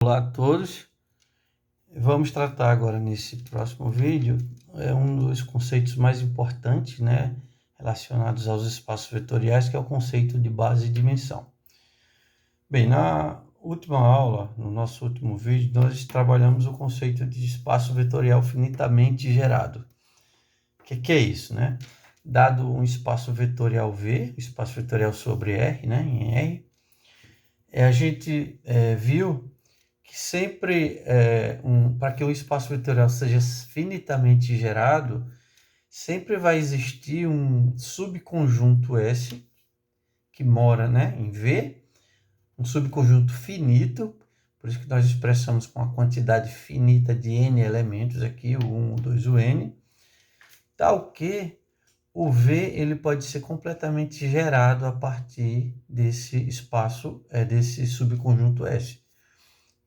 Olá a todos, vamos tratar agora nesse próximo vídeo um dos conceitos mais importantes, relacionados aos espaços vetoriais, que é o conceito de base e dimensão. Bem, na última aula, no nosso último vídeo, nós trabalhamos o conceito de espaço vetorial finitamente gerado. O que é isso, Dado um espaço vetorial V, espaço vetorial sobre R, em R, a gente viu que sempre, para que o espaço vetorial seja finitamente gerado, sempre vai existir um subconjunto S, que mora em V, um subconjunto finito, por isso que nós expressamos com a quantidade finita de N elementos aqui, o 1, o 2, o N, tal que o V ele pode ser completamente gerado a partir desse espaço, desse subconjunto S.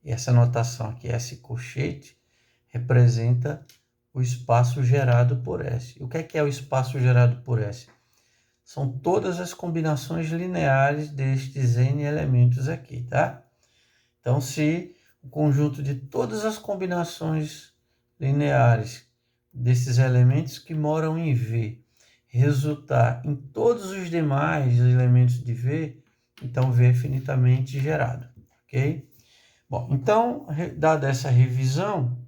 E essa notação aqui, S colchete, representa o espaço gerado por S. E o que é o espaço gerado por S? São todas as combinações lineares destes N elementos aqui, tá? Então, se o conjunto de todas as combinações lineares desses elementos que moram em V resultar em todos os demais elementos de V, então V é finitamente gerado, ok? Bom, então, dada essa revisão,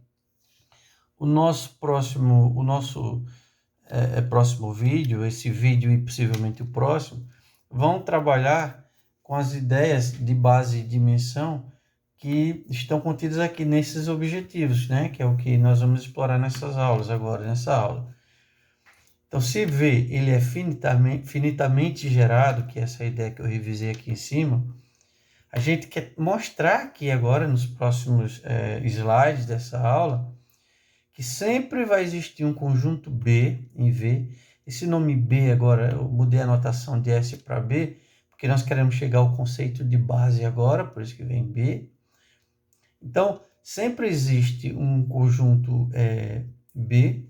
o nosso próximo vídeo, esse vídeo e possivelmente o próximo, vão trabalhar com as ideias de base e dimensão que estão contidas aqui nesses objetivos, que é o que nós vamos explorar nessas aulas agora, nessa aula. Então, se V ele é finitamente gerado, que é essa ideia que eu revisei aqui em cima, a gente quer mostrar aqui agora, nos próximos slides dessa aula, que sempre vai existir um conjunto B em V. Esse nome B agora, eu mudei a notação de S para B, porque nós queremos chegar ao conceito de base agora, por isso que vem B. Então, sempre existe um conjunto B,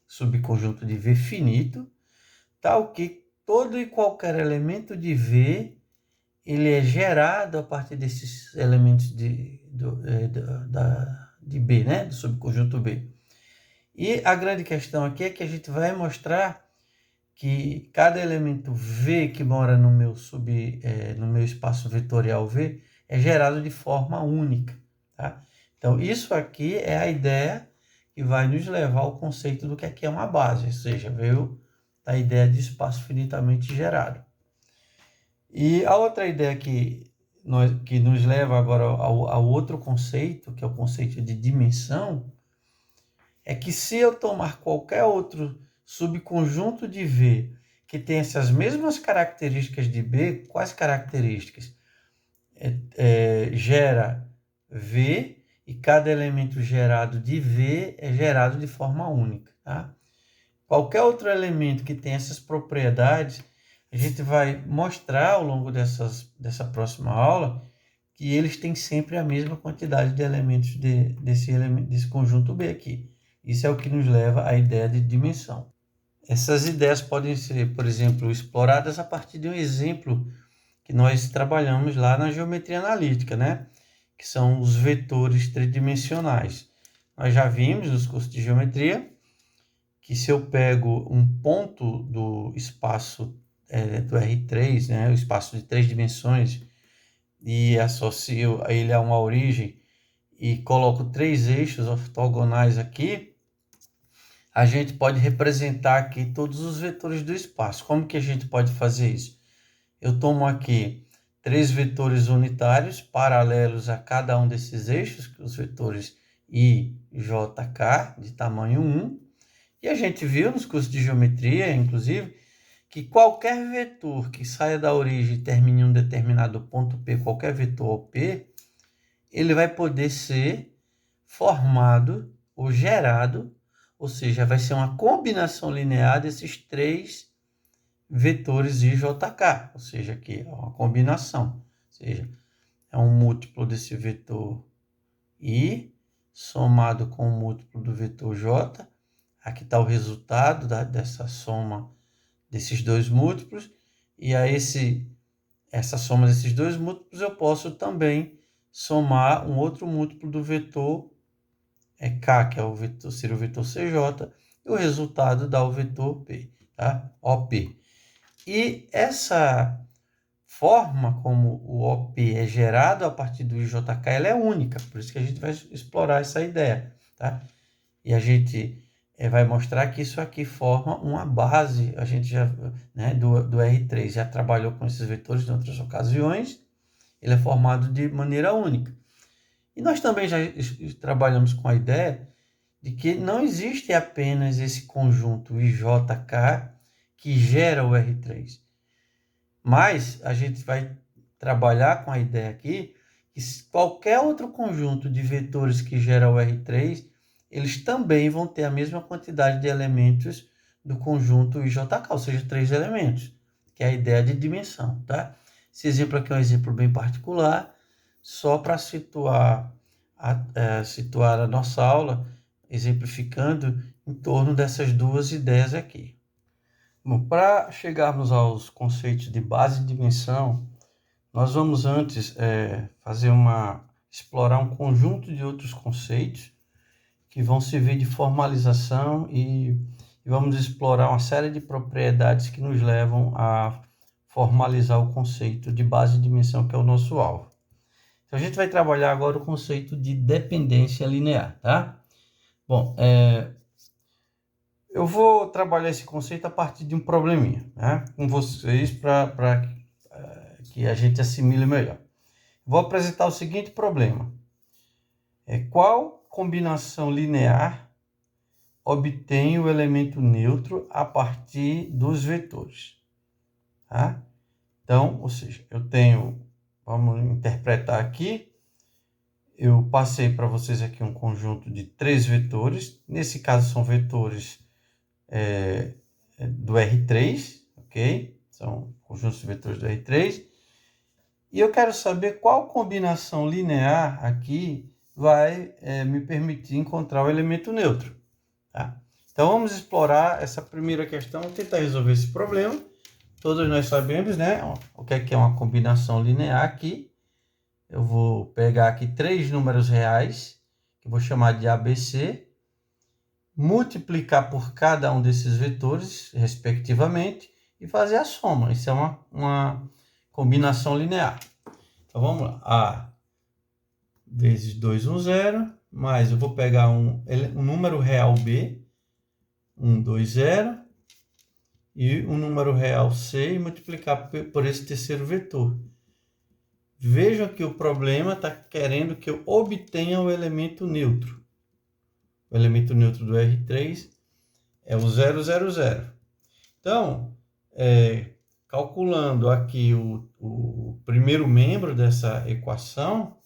subconjunto de V finito, tal que todo e qualquer elemento de V ele é gerado a partir desses elementos de B, do subconjunto B. E a grande questão aqui é que a gente vai mostrar que cada elemento V que mora no meu espaço vetorial V é gerado de forma única, tá? Então, isso aqui é a ideia que vai nos levar ao conceito do que é uma base, ou seja, veio a ideia de espaço finitamente gerado. E a outra ideia que nos leva agora ao outro conceito, que é o conceito de dimensão, é que se eu tomar qualquer outro subconjunto de V que tem essas mesmas características de B, quais características? Gera V e cada elemento gerado de V é gerado de forma única, tá? Qualquer outro elemento que tenha essas propriedades, a gente vai mostrar ao longo dessa próxima aula que eles têm sempre a mesma quantidade de elementos desse conjunto B aqui. Isso é o que nos leva à ideia de dimensão. Essas ideias podem ser, por exemplo, exploradas a partir de um exemplo que nós trabalhamos lá na geometria analítica, que são os vetores tridimensionais. Nós já vimos nos cursos de geometria que se eu pego um ponto do espaço do R3, o espaço de 3 dimensões, e associo ele a uma origem e coloco 3 eixos ortogonais aqui, a gente pode representar aqui todos os vetores do espaço. Como que a gente pode fazer isso? Eu tomo aqui 3 vetores unitários paralelos a cada um desses eixos, os vetores I, J, K, de tamanho 1, e a gente viu nos cursos de geometria, inclusive, que qualquer vetor que saia da origem e termine em um determinado ponto P, qualquer vetor P, ele vai poder ser formado ou gerado, ou seja, vai ser uma combinação linear desses 3 vetores I, J, K, ou seja, aqui é uma combinação, ou seja, é um múltiplo desse vetor I somado com o múltiplo do vetor J. Aqui está o resultado dessa soma desses 2 múltiplos, e a essa soma desses 2 múltiplos eu posso também somar um outro múltiplo do vetor K, que é o vetor, seria o vetor CJ, e o resultado dá o vetor P, tá? OP. E essa forma como o OP é gerado a partir do IJK, ela é única, por isso que a gente vai explorar essa ideia, tá? E a gente vai mostrar que isso aqui forma uma base, a gente já, né, do R3, já trabalhou com esses vetores em outras ocasiões, ele é formado de maneira única. E nós também já trabalhamos com a ideia de que não existe apenas esse conjunto IJK que gera o R3, mas a gente vai trabalhar com a ideia aqui que qualquer outro conjunto de vetores que gera o R3, eles também vão ter a mesma quantidade de elementos do conjunto IJK, ou seja, 3 elementos, que é a ideia de dimensão, tá? Esse exemplo aqui é um exemplo bem particular, só para situar a nossa aula, exemplificando em torno dessas duas ideias aqui. Bom, para chegarmos aos conceitos de base e dimensão, nós vamos antes explorar um conjunto de outros conceitos que vão servir de formalização e vamos explorar uma série de propriedades que nos levam a formalizar o conceito de base e dimensão, que é o nosso alvo. Então, a gente vai trabalhar agora o conceito de dependência linear, tá? Bom, eu vou trabalhar esse conceito a partir de um probleminha, né, com vocês para que a gente assimile melhor. Vou apresentar o seguinte problema. Qual combinação linear obtém o elemento neutro a partir dos vetores? Tá? Então, ou seja, eu tenho, vamos interpretar aqui, eu passei para vocês aqui um conjunto de 3 vetores, nesse caso são vetores do R3, ok? São conjuntos de vetores do R3. E eu quero saber qual combinação linear aqui vai me permitir encontrar o elemento neutro. Tá? Então, vamos explorar essa primeira questão, tentar resolver esse problema. Todos nós sabemos, né, o que é uma combinação linear aqui. Eu vou pegar aqui 3 números reais, que eu vou chamar de ABC, multiplicar por cada um desses vetores, respectivamente, e fazer a soma. Isso é uma combinação linear. Então, vamos lá. A vezes 2, 1, 0, mais eu vou pegar um número real B, 1, 2, 0, e um número real C, e multiplicar por esse terceiro vetor. Vejam que o problema está querendo que eu obtenha o elemento neutro. O elemento neutro do R3 é o 0, 0, 0. Então, calculando aqui o primeiro membro dessa equação,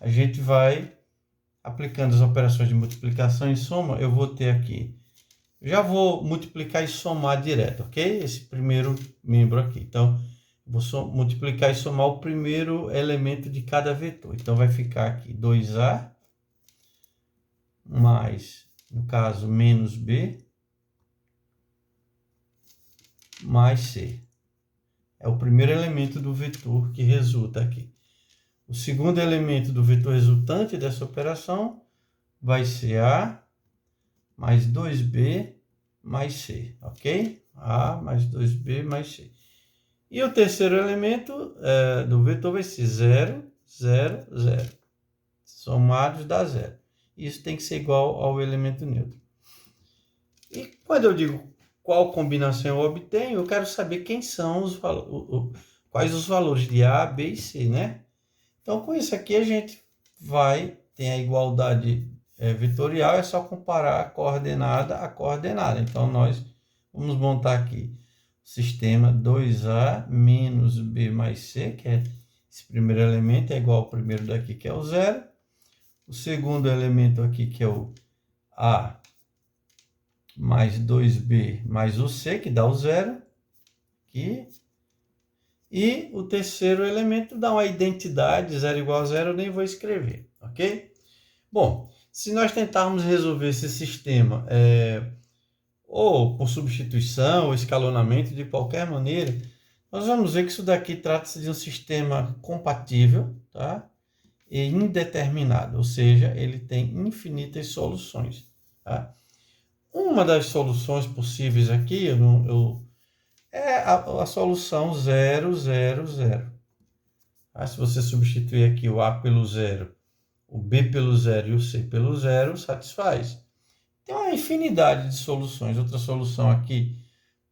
a gente vai aplicando as operações de multiplicação e soma. Eu vou ter aqui, já vou multiplicar e somar direto, ok? Esse primeiro membro aqui. Então, vou multiplicar e somar o primeiro elemento de cada vetor. Então, vai ficar aqui 2A mais, no caso, menos B, mais C. É o primeiro elemento do vetor que resulta aqui. O segundo elemento do vetor resultante dessa operação vai ser A mais 2B mais C, ok? A mais 2B mais C. E o terceiro elemento do vetor vai ser 0, 0, 0. Somados dá 0. Isso tem que ser igual ao elemento neutro. E quando eu digo qual combinação eu obtenho, eu quero saber quem são quais os valores de A, B e C, né? Então, com isso aqui, a gente tem a igualdade vetorial, é só comparar a coordenada. Então, nós vamos montar aqui o sistema 2A menos B mais C, que é esse primeiro elemento, é igual ao primeiro daqui, que é o 0. O segundo elemento aqui, que é o A mais 2B mais o C, que dá o 0. Aqui. E o terceiro elemento dá uma identidade, 0 igual a 0, eu nem vou escrever, ok? Bom, se nós tentarmos resolver esse sistema ou por substituição ou escalonamento, de qualquer maneira, nós vamos ver que isso daqui trata-se de um sistema compatível, tá? e indeterminado, ou seja, ele tem infinitas soluções. Tá? Uma das soluções possíveis aqui é a solução 0, 0, 0. Tá? Se você substituir aqui o A pelo 0, o B pelo 0 e o C pelo 0, satisfaz. Tem uma infinidade de soluções. Outra solução aqui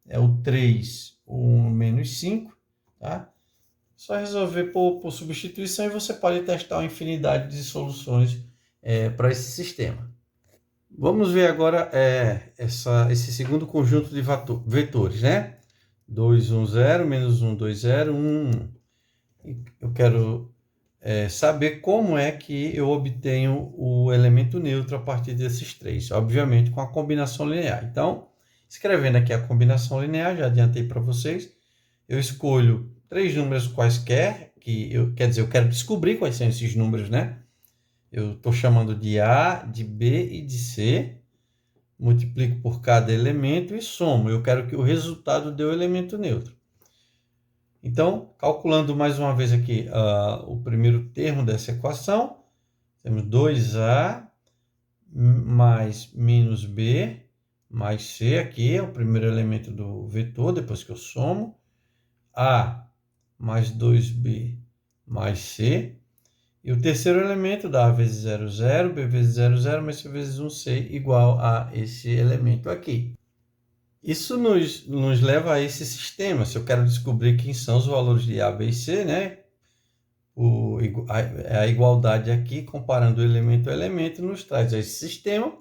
é o 3, o 1 menos 5. Tá? Só resolver por substituição e você pode testar uma infinidade de soluções para esse sistema. Vamos ver agora esse segundo conjunto de vetores, né? 2, 1, 0, menos 1, 2, 0, 1, 1. Eu quero saber como é que eu obtenho o elemento neutro a partir desses três. Obviamente com a combinação linear. Então, escrevendo aqui a combinação linear, já adiantei para vocês, eu escolho 3 números quaisquer, quer dizer, eu quero descobrir quais são esses números, né? Eu estou chamando de A, de B e de C, multiplico por cada elemento e somo. Eu quero que o resultado dê o elemento neutro. Então, calculando mais uma vez aqui o primeiro termo dessa equação, temos 2A mais menos B mais C, aqui é o primeiro elemento do vetor, depois que eu somo. A mais 2B mais C. E o terceiro elemento dá A vezes 0, 0, B vezes 0, 0, mais C vezes 1C igual a esse elemento aqui. Isso nos leva a esse sistema. Se eu quero descobrir quem são os valores de A, B e C, né? A igualdade aqui, comparando elemento a elemento, nos traz a esse sistema.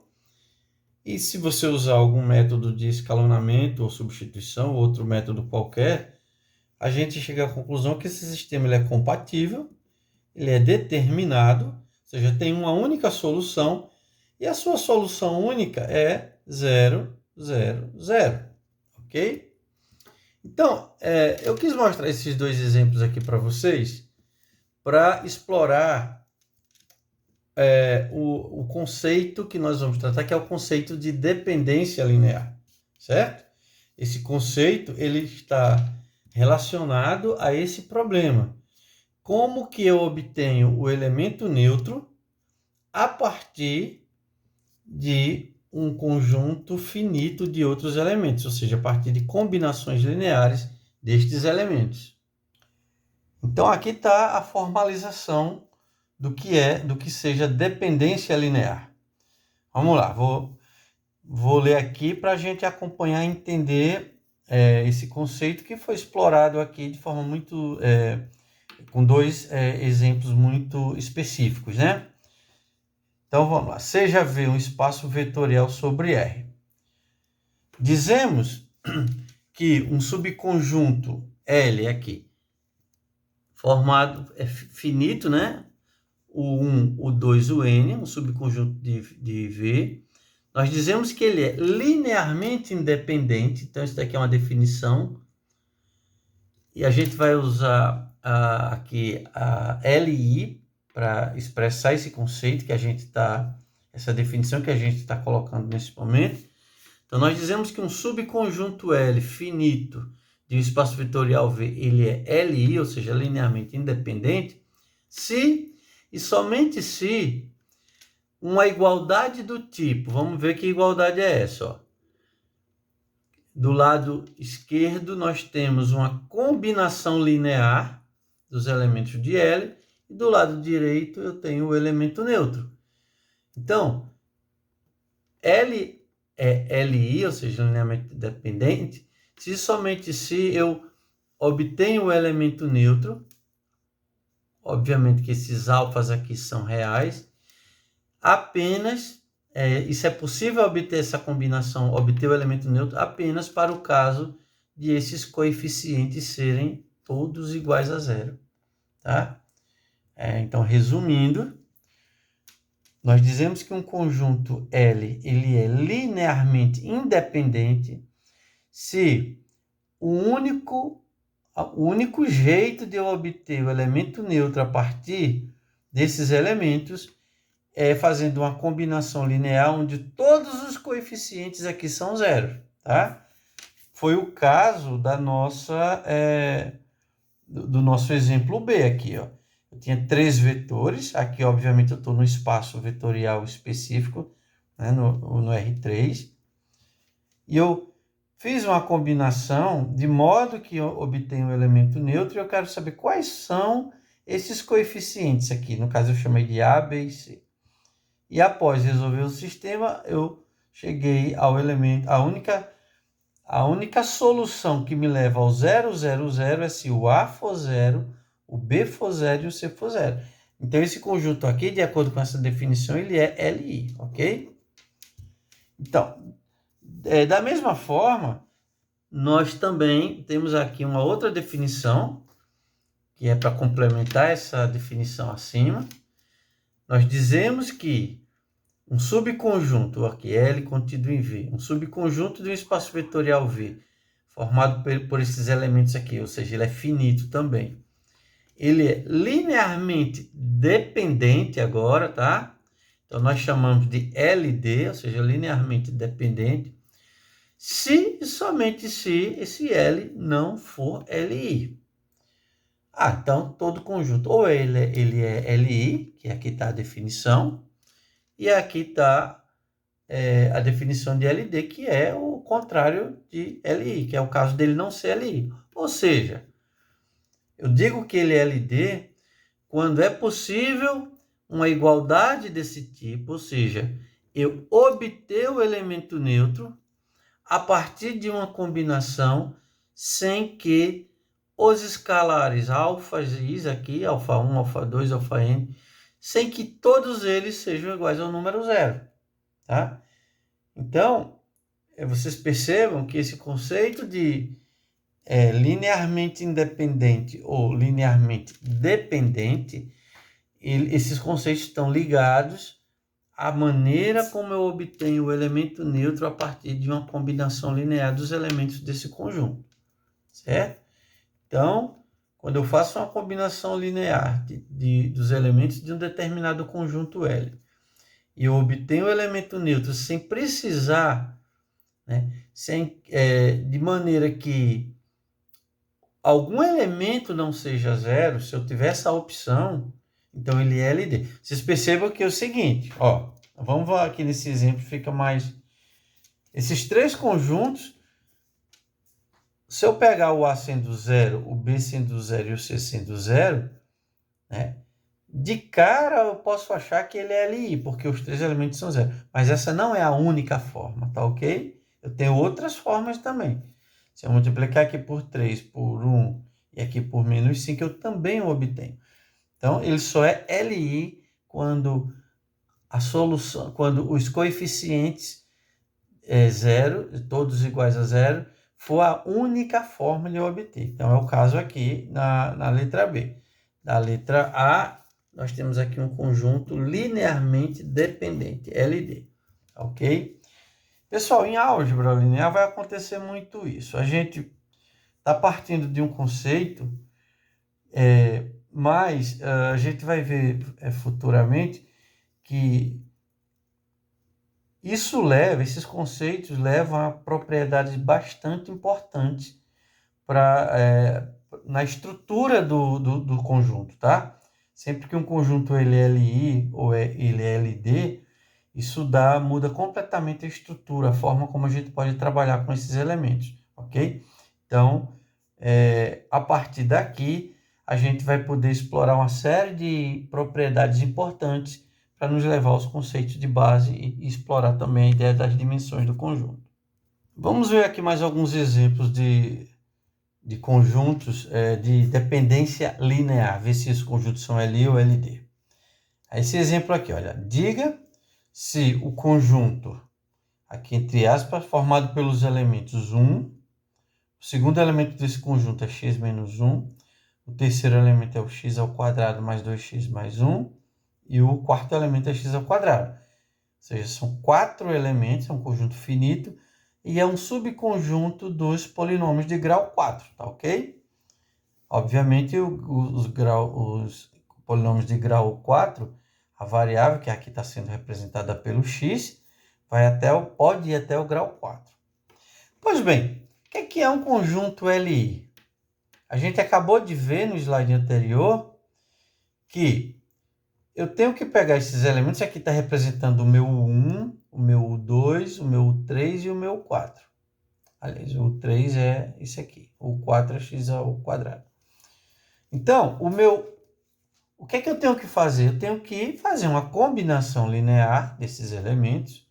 E se você usar algum método de escalonamento ou substituição, ou outro método qualquer, a gente chega à conclusão que esse sistema ele é compatível, ele é determinado, ou seja, tem uma única solução, e a sua solução única é 0, 0, 0. Ok? Então, eu quis mostrar esses dois exemplos aqui para vocês, para explorar o conceito que nós vamos tratar, que é o conceito de dependência linear, certo? Esse conceito ele está relacionado a esse problema. Como que eu obtenho o elemento neutro a partir de um conjunto finito de outros elementos, ou seja, a partir de combinações lineares destes elementos. Então, aqui está a formalização do que seja dependência linear. Vamos lá, vou ler aqui para a gente acompanhar e entender esse conceito que foi explorado aqui de forma muito... com dois exemplos muito específicos, né? Então, vamos lá. Seja V um espaço vetorial sobre R. Dizemos que um subconjunto L aqui, formado, é finito, né? O 1, o 2, o N, um subconjunto de V. Nós dizemos que ele é linearmente independente, então isso daqui é uma definição. E a gente vai usar aqui a LI para expressar esse conceito que a gente está, essa definição que a gente está colocando nesse momento. Então, nós dizemos que um subconjunto L finito de um espaço vetorial V, ele é LI, ou seja, linearmente independente, se e somente se uma igualdade do tipo, vamos ver que igualdade é essa, ó. Do lado esquerdo, nós temos uma combinação linear dos elementos de L, e do lado direito eu tenho o elemento neutro. Então, L é LI, ou seja, linearmente independente, se somente se eu obtenho o elemento neutro, obviamente que esses alfas aqui são reais, apenas, isso é possível obter essa combinação, obter o elemento neutro apenas para o caso de esses coeficientes serem todos iguais a zero. Tá? Então, resumindo, nós dizemos que um conjunto L ele é linearmente independente se o único jeito de eu obter o elemento neutro a partir desses elementos é fazendo uma combinação linear onde todos os coeficientes aqui são zero. Tá? Foi o caso da do nosso exemplo B aqui, ó. eu tinha 3 vetores, aqui obviamente eu estou no espaço vetorial específico, né, no R3, e eu fiz uma combinação de modo que eu obtenho um elemento neutro e eu quero saber quais são esses coeficientes aqui. No caso, eu chamei de A, B e C. E após resolver o sistema, eu cheguei ao elemento, a única solução que me leva ao 0, 0, 0 é se o A for 0, o B for 0 e o C for 0. Então, esse conjunto aqui, de acordo com essa definição, ele é LI, ok? Então, da mesma forma, nós também temos aqui uma outra definição, que é para complementar essa definição acima. Nós dizemos que um subconjunto, aqui L contido em V, um subconjunto de um espaço vetorial V, formado por esses elementos aqui, ou seja, ele é finito também. Ele é linearmente dependente agora, tá? Então, nós chamamos de LD, ou seja, linearmente dependente, se e somente se esse L não for LI. Então, todo conjunto, ou ele é LI, que aqui está a definição, e aqui está a definição de LD, que é o contrário de LI, que é o caso dele não ser LI. Ou seja, eu digo que ele é LD quando é possível uma igualdade desse tipo, ou seja, eu obter o elemento neutro a partir de uma combinação sem que os escalares alfa x aqui, alfa 1, alfa 2, alfa n, sem que todos eles sejam iguais ao número 0. Tá? Então, vocês percebam que esse conceito de linearmente independente ou linearmente dependente, esses conceitos estão ligados à maneira como eu obtenho o elemento neutro a partir de uma combinação linear dos elementos desse conjunto, certo? Então, quando eu faço uma combinação linear dos elementos de um determinado conjunto L, e eu obtenho o elemento neutro sem precisar, né, de maneira que algum elemento não seja zero, se eu tiver essa opção, então ele é LD. Vocês percebam que é o seguinte, vamos aqui nesse exemplo, fica mais... Esses 3 conjuntos, se eu pegar o A sendo 0, o B sendo 0 e o C sendo 0, né, de cara eu posso achar que ele é LI, porque os 3 elementos são 0. Mas essa não é a única forma, tá ok? Eu tenho outras formas também. Se eu multiplicar aqui por 3, por 1 e aqui por menos 5, eu também o obtenho. Então, ele só é LI quando a solução, quando os coeficientes é 0, todos iguais a 0, for a única forma de eu obter. Então, é o caso aqui na letra B. Da letra A, nós temos aqui um conjunto linearmente dependente, LD. Ok? Pessoal, em álgebra linear vai acontecer muito isso. A gente está partindo de um conceito, mas a gente vai ver futuramente que esses conceitos levam a propriedades bastante importantes na estrutura do conjunto, tá? Sempre que um conjunto ele é LI ou ele é LD, isso muda completamente a estrutura, a forma como a gente pode trabalhar com esses elementos, ok? Então, a partir daqui, a gente vai poder explorar uma série de propriedades importantes para nos levar aos conceitos de base e explorar também a ideia das dimensões do conjunto. Vamos ver aqui mais alguns exemplos de conjuntos de dependência linear, ver se esses conjuntos são LI ou LD. Esse exemplo aqui, olha, diga se o conjunto, aqui entre aspas, formado pelos elementos 1, o segundo elemento desse conjunto é x menos 1, o terceiro elemento é o x ao quadrado mais 2x mais 1, e o quarto elemento é x ao quadrado. Ou seja, são 4 elementos, é um conjunto finito, e é um subconjunto dos polinômios de grau 4, tá ok? Obviamente, os polinômios de grau 4, a variável, que aqui está sendo representada pelo x, pode ir até o grau 4. Pois bem, o que é um conjunto LI? A gente acabou de ver no slide anterior que eu tenho que pegar esses elementos, aqui está representando o meu 1, o meu 2, o meu 3 e o meu 4. Aliás, o 3 é esse aqui, o 4 é x ao quadrado. Então, o que é que eu tenho que fazer? Eu tenho que fazer uma combinação linear desses elementos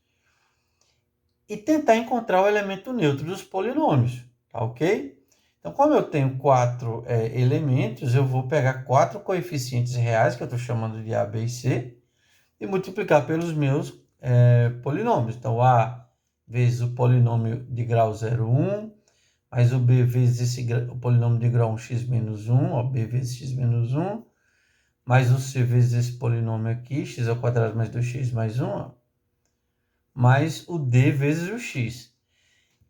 e tentar encontrar o elemento neutro dos polinômios, tá ok? Então, como eu tenho 4 elementos, eu vou pegar 4 coeficientes reais, que eu estou chamando de A, B e C, e multiplicar pelos meus polinômios. Então, A vezes o polinômio de grau 0, 1, mais o B vezes o polinômio de grau 1, x menos 1, ó, B vezes x menos 1, mais o C vezes esse polinômio aqui, x ao quadrado mais 2x mais 1, ó, mais o D vezes o x.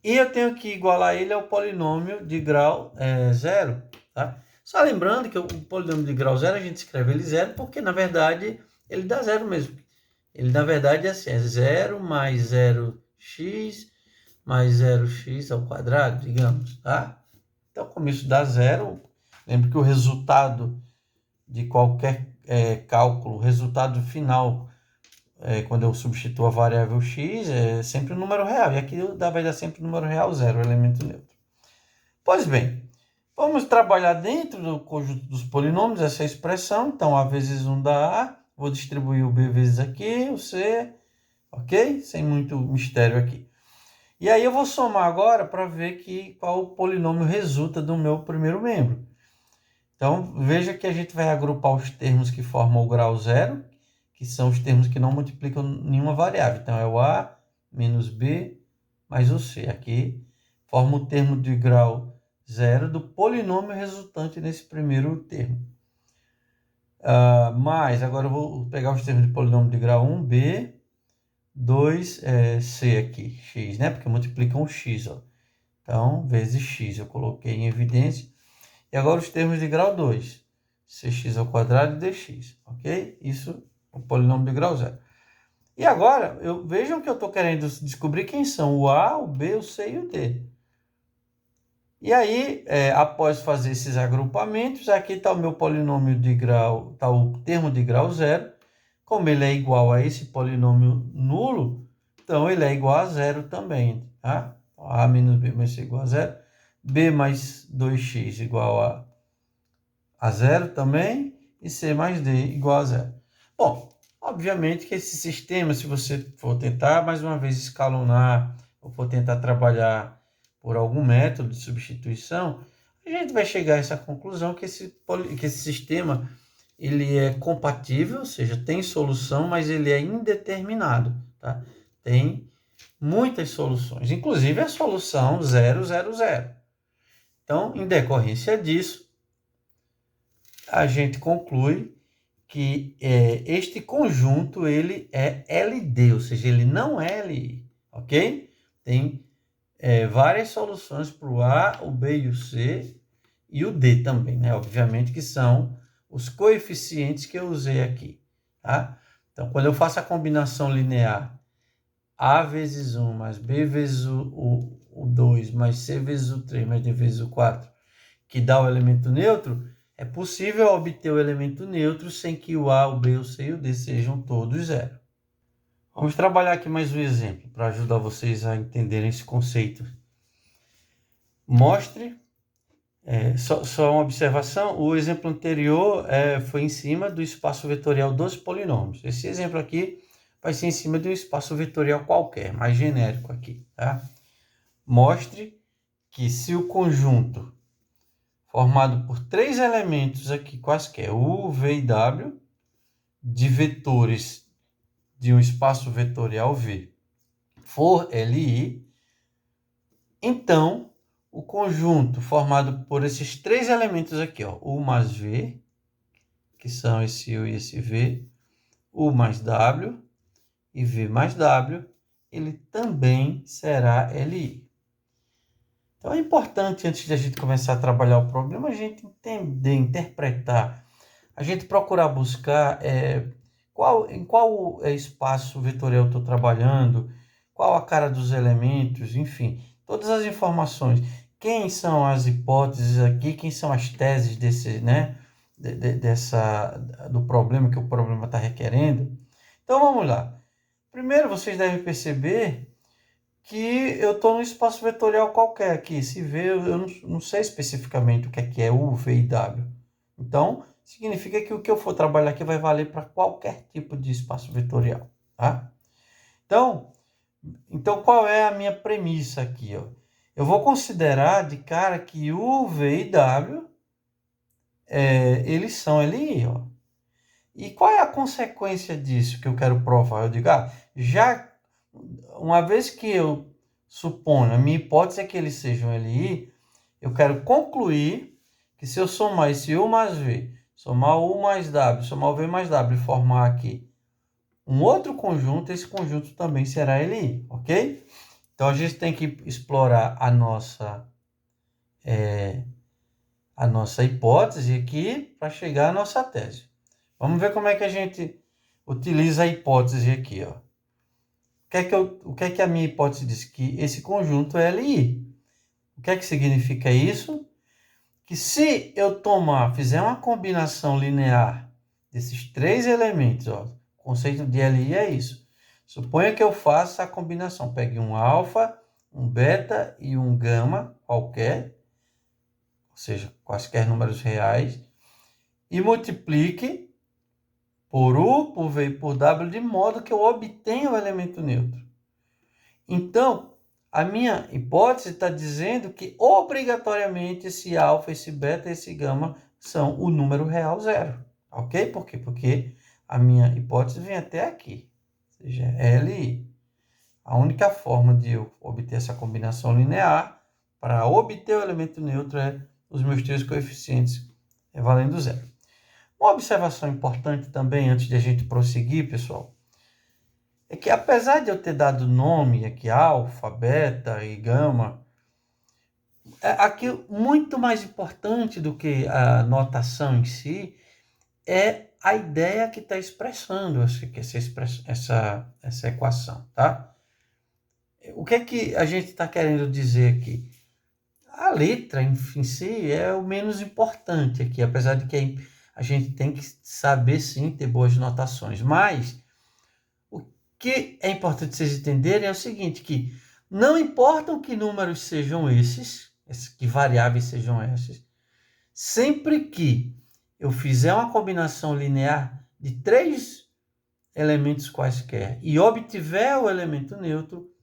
E eu tenho que igualar ele ao polinômio de grau 0, tá? Só lembrando que o polinômio de grau 0, a gente escreve ele 0 porque, na verdade, ele dá 0 mesmo. Ele, na verdade, é assim, é 0 mais 0x mais 0x ao quadrado, digamos, tá? Então, como isso dá 0, lembre que o resultado de qualquer cálculo, o resultado final, quando eu substituo a variável x, é sempre um número real. E aqui vai dar sempre o número real 0, o elemento neutro. Pois bem, vamos trabalhar dentro do conjunto dos polinômios essa expressão. Então, A vezes 1 dá A. Vou distribuir o B vezes aqui, o C, ok? Sem muito mistério aqui. E aí eu vou somar agora para ver qual polinômio resulta do meu primeiro membro. Então, veja que a gente vai agrupar os termos que formam o grau 0, que são os termos que não multiplicam nenhuma variável. Então, é o A menos B mais o C. Aqui forma o termo de grau 0 do polinômio resultante nesse primeiro termo. Mais, agora eu vou pegar os termos de polinômio de grau 1, B, 2, C aqui, x, né? Porque multiplicam o x, ó. Então, vezes x, eu coloquei em evidência. E agora os termos de grau 2, cx ao quadrado e dx, ok? Isso é o polinômio de grau 0. E agora, vejam que eu estou querendo descobrir quem são o A, o B, o C e o D. E aí, após fazer esses agrupamentos, aqui está o meu polinômio de grau, está o termo de grau 0. Como ele é igual a esse polinômio nulo, então ele é igual a 0 também, tá? A menos B vai ser igual a 0. B mais 2x igual a 0 também. E C mais D igual a 0. Bom, obviamente que esse sistema, se você for tentar, mais uma vez, escalonar, ou for tentar trabalhar por algum método de substituição, a gente vai chegar a essa conclusão que esse sistema ele é compatível, ou seja, tem solução, mas ele é indeterminado, tá? Tem muitas soluções, inclusive a solução 0, 0, 0. Então, em decorrência disso, a gente conclui que este conjunto ele é LD, ou seja, ele não é LI, ok? Tem várias soluções para o A, o B e o C, e o D também, né? Obviamente que são os coeficientes que eu usei aqui, tá? Então, quando eu faço a combinação linear A vezes 1 mais B vezes o 2 mais C vezes o 3 mais D vezes o 4, que dá o elemento neutro, é possível obter o elemento neutro sem que o A, o B, o C e o D sejam todos zero. Vamos trabalhar aqui mais um exemplo para ajudar vocês a entenderem esse conceito. Mostre, só uma observação, o exemplo anterior foi em cima do espaço vetorial dos polinômios. Esse exemplo aqui vai ser em cima de um espaço vetorial qualquer, mais genérico aqui, tá? Mostre que se o conjunto formado por 3 elementos aqui, quaisquer, U, V e W, de vetores de um espaço vetorial V, for LI, então o conjunto formado por esses 3 elementos aqui, ó, U mais V, que são esse U e esse V, U mais W e V mais W, ele também será LI. Então é importante, antes de a gente começar a trabalhar o problema, a gente entender, interpretar, a gente procurar buscar em qual espaço vetorial eu estou trabalhando, qual a cara dos elementos, enfim, todas as informações. Quem são as hipóteses aqui, quem são as teses desse, né, do problema que o problema está requerendo. Então vamos lá. Primeiro vocês devem perceber que eu estou num espaço vetorial qualquer aqui. Se vê, eu não sei especificamente o que é U, V e W. Então, significa que o que eu for trabalhar aqui vai valer para qualquer tipo de espaço vetorial. Tá? Então, qual é a minha premissa aqui? Ó? Eu vou considerar de cara que U, V e W, eles são LI. Ó. E qual é a consequência disso que eu quero provar? Eu digo, já uma vez que eu suponho, a minha hipótese é que eles sejam LI, eu quero concluir que se eu somar esse U mais V, somar U mais W, somar o V mais W e formar aqui um outro conjunto, esse conjunto também será LI, ok? Então, a gente tem que explorar a nossa hipótese aqui para chegar à nossa tese. Vamos ver como é que a gente utiliza a hipótese aqui, ó. O que é que a minha hipótese diz? Que esse conjunto é LI. O que é que significa isso? Que se eu fizer uma combinação linear desses três elementos, ó, o conceito de LI é isso. Suponha que eu faça a combinação, pegue um alfa, um beta e um gama qualquer, ou seja, quaisquer números reais, e multiplique por U, por V e por W, de modo que eu obtenha o elemento neutro. Então, a minha hipótese está dizendo que obrigatoriamente esse alfa, esse beta e esse gama são o número real zero. Ok? Por quê? Porque a minha hipótese vem até aqui, ou seja, LI. A única forma de eu obter essa combinação linear para obter o elemento neutro é os meus três coeficientes valendo zero. Uma observação importante também, antes de a gente prosseguir, pessoal, é que apesar de eu ter dado nome aqui, alfa, beta e gama, aqui muito mais importante do que a notação em si é a ideia que está expressando essa equação, tá? O que é que a gente está querendo dizer aqui? A letra em si é o menos importante aqui, apesar de que a gente tem que saber, sim, ter boas notações. Mas o que é importante vocês entenderem é o seguinte, que não importam que números sejam esses, que variáveis sejam esses, sempre que eu fizer uma combinação linear de três elementos quaisquer e obtiver o elemento neutro,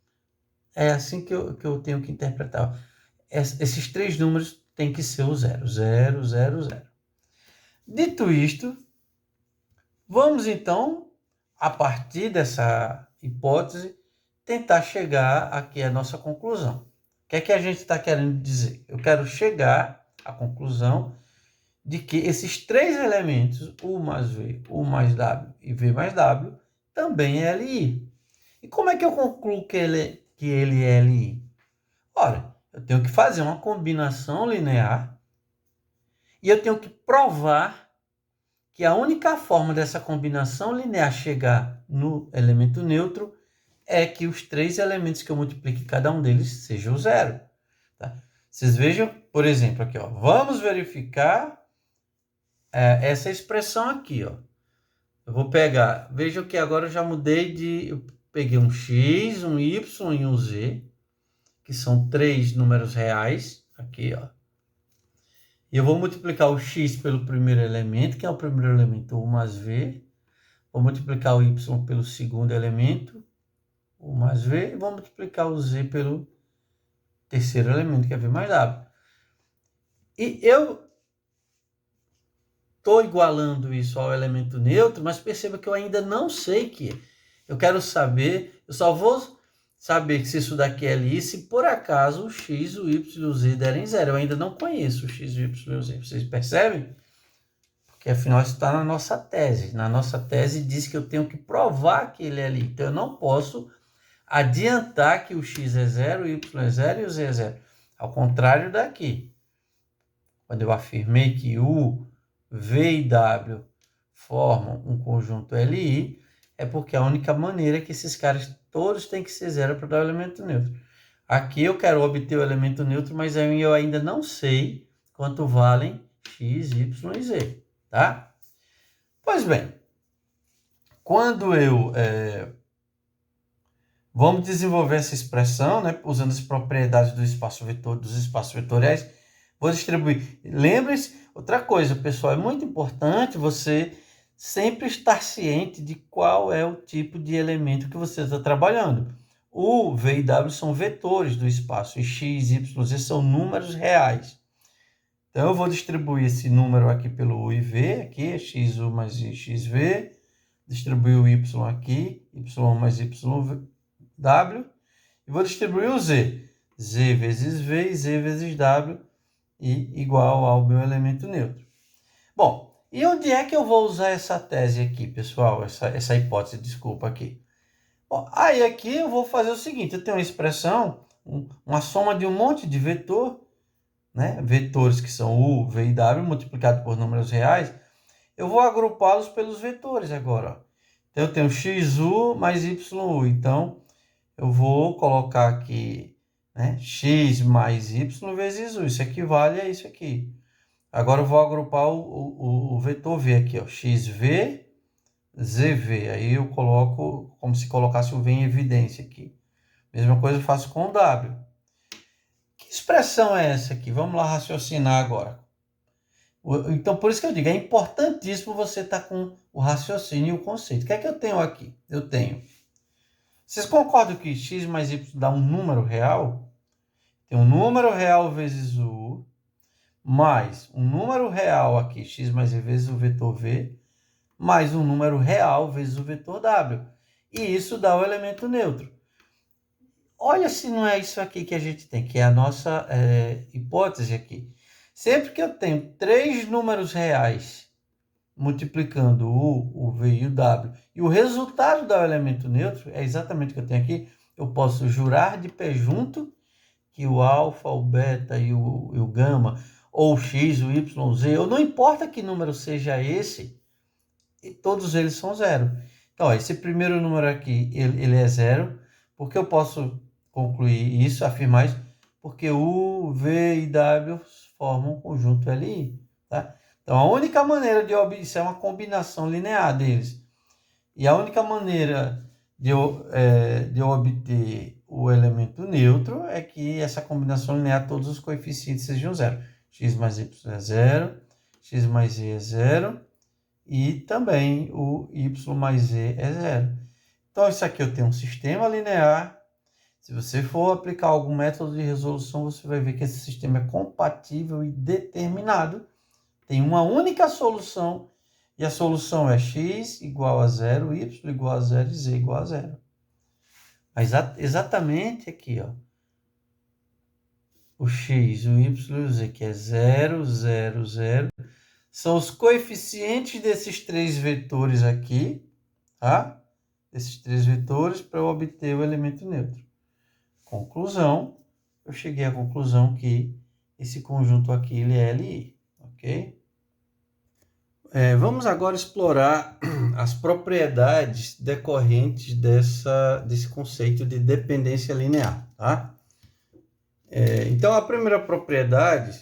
é assim que eu tenho que interpretar. Esses três números têm que ser o 0, 0, 0, 0. Dito isto, vamos então, a partir dessa hipótese, tentar chegar aqui à nossa conclusão. O que é que a gente está querendo dizer? Eu quero chegar à conclusão de que esses três elementos, U mais V, U mais W e V mais W, também é LI. E como é que eu concluo que ele é LI? Ora, eu tenho que fazer uma combinação linear e eu tenho que provar que a única forma dessa combinação linear chegar no elemento neutro é que os três elementos que eu multiplique cada um deles sejam zero. Tá? Vocês vejam, por exemplo, aqui, ó, vamos verificar essa expressão aqui. Ó. Eu vou pegar, vejam que agora eu já mudei eu peguei um x, um y e um z, que são três números reais, aqui, ó. E eu vou multiplicar o x pelo primeiro elemento, que é o primeiro elemento, U mais V. Vou multiplicar o y pelo segundo elemento, U mais V. E vou multiplicar o z pelo terceiro elemento, que é V mais W. E eu estou igualando isso ao elemento neutro, mas perceba que eu ainda não sei que é. Eu quero saber, eu só vou saber que se isso daqui é LI, se por acaso o x, o y e o z derem zero. Eu ainda não conheço o x, o y e o z. Vocês percebem? Porque afinal isso está na nossa tese. Na nossa tese diz que eu tenho que provar que ele é LI. Então eu não posso adiantar que o x é zero, o y é zero e o z é zero. Ao contrário daqui. Quando eu afirmei que U, V e W formam um conjunto LI, é porque a única maneira é que esses caras todos têm que ser zero para dar o elemento neutro. Aqui eu quero obter o elemento neutro, mas eu ainda não sei quanto valem x, y e z. tá? Pois bem, quando eu vamos desenvolver essa expressão, né, usando as propriedades do espaço vetor, dos espaços vetoriais, vou distribuir. Lembre-se, outra coisa, pessoal, é muito importante você sempre estar ciente de qual é o tipo de elemento que você está trabalhando. O V e W são vetores do espaço, e X, Y, Z são números reais. Então, eu vou distribuir esse número aqui pelo U e V, aqui, XU mais XV, distribuir o Y aqui, Y mais YW, e vou distribuir o Z, Z vezes V e Z vezes W, e igual ao meu elemento neutro. Bom, e onde é que eu vou usar essa tese aqui, pessoal? Essa hipótese, desculpa aqui. Bom, aí aqui eu vou fazer o seguinte, eu tenho uma expressão, uma soma de um monte de vetor, né? Vetores que são U, V e W, multiplicado por números reais, eu vou agrupá-los pelos vetores agora. Ó. Então, eu tenho XU mais YU, então eu vou colocar aqui, né, X mais Y vezes U, isso equivale a isso aqui. Agora eu vou agrupar o vetor V aqui, ó, XV, ZV. Aí eu coloco como se colocasse o V em evidência aqui. Mesma coisa eu faço com o W. Que expressão é essa aqui? Vamos lá raciocinar agora. Então, por isso que eu digo, é importantíssimo você estar com o raciocínio e o conceito. O que é que eu tenho aqui? Eu tenho. Vocês concordam que X mais Y dá um número real? Tem um número real vezes U, mais um número real aqui, x mais y vezes o vetor V, mais um número real vezes o vetor W. E isso dá o elemento neutro. Olha se não é isso aqui que a gente tem, que é a nossa hipótese aqui. Sempre que eu tenho 3 números reais multiplicando o V e o W, e o resultado dá o elemento neutro, é exatamente o que eu tenho aqui, eu posso jurar de pé junto que o alfa, o beta e o gama, ou o x, o y, o z, ou não importa que número seja esse, todos eles são zero. Então, ó, esse primeiro número aqui, ele é zero, porque eu posso concluir isso, afirmar isso, porque U, V e W formam um conjunto LI. Tá? Então, a única maneira de obter, isso é uma combinação linear deles, e a única maneira de eu obter o elemento neutro é que essa combinação linear, todos os coeficientes sejam zero. X mais y é zero, x mais z é zero, e também o y mais z é zero. Então, isso aqui eu tenho um sistema linear. Se você for aplicar algum método de resolução, você vai ver que esse sistema é compatível e determinado. Tem uma única solução, e a solução é x igual a zero, y igual a zero e z igual a zero. Mas exatamente aqui, ó, o x, o y e o z, que é 0, 0, 0, são os coeficientes desses três vetores aqui, tá? Esses três vetores para eu obter o elemento neutro. Conclusão, eu cheguei à conclusão que esse conjunto aqui ele é LI, ok? Vamos agora explorar as propriedades decorrentes desse conceito de dependência linear, tá? Então, a primeira propriedade,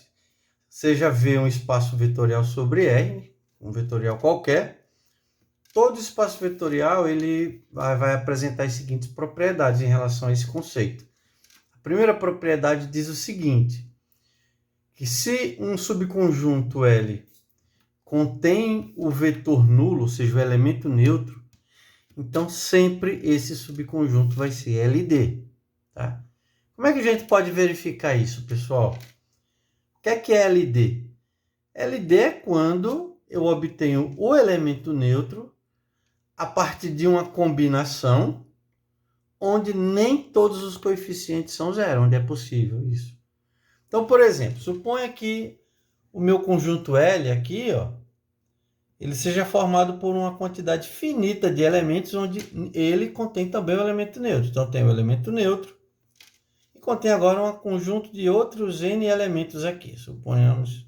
seja V um espaço vetorial sobre R, um vetorial qualquer, todo espaço vetorial ele vai apresentar as seguintes propriedades em relação a esse conceito. A primeira propriedade diz o seguinte, que se um subconjunto L contém o vetor nulo, ou seja, o elemento neutro, então sempre esse subconjunto vai ser LD. Tá? Como é que a gente pode verificar isso, pessoal? O que é LD? LD é quando eu obtenho o elemento neutro a partir de uma combinação onde nem todos os coeficientes são zero, onde é possível isso. Então, por exemplo, suponha que o meu conjunto L aqui, ó, ele seja formado por uma quantidade finita de elementos onde ele contém também o elemento neutro. Então, tem o elemento neutro e contém agora um conjunto de outros N elementos aqui, suponhamos.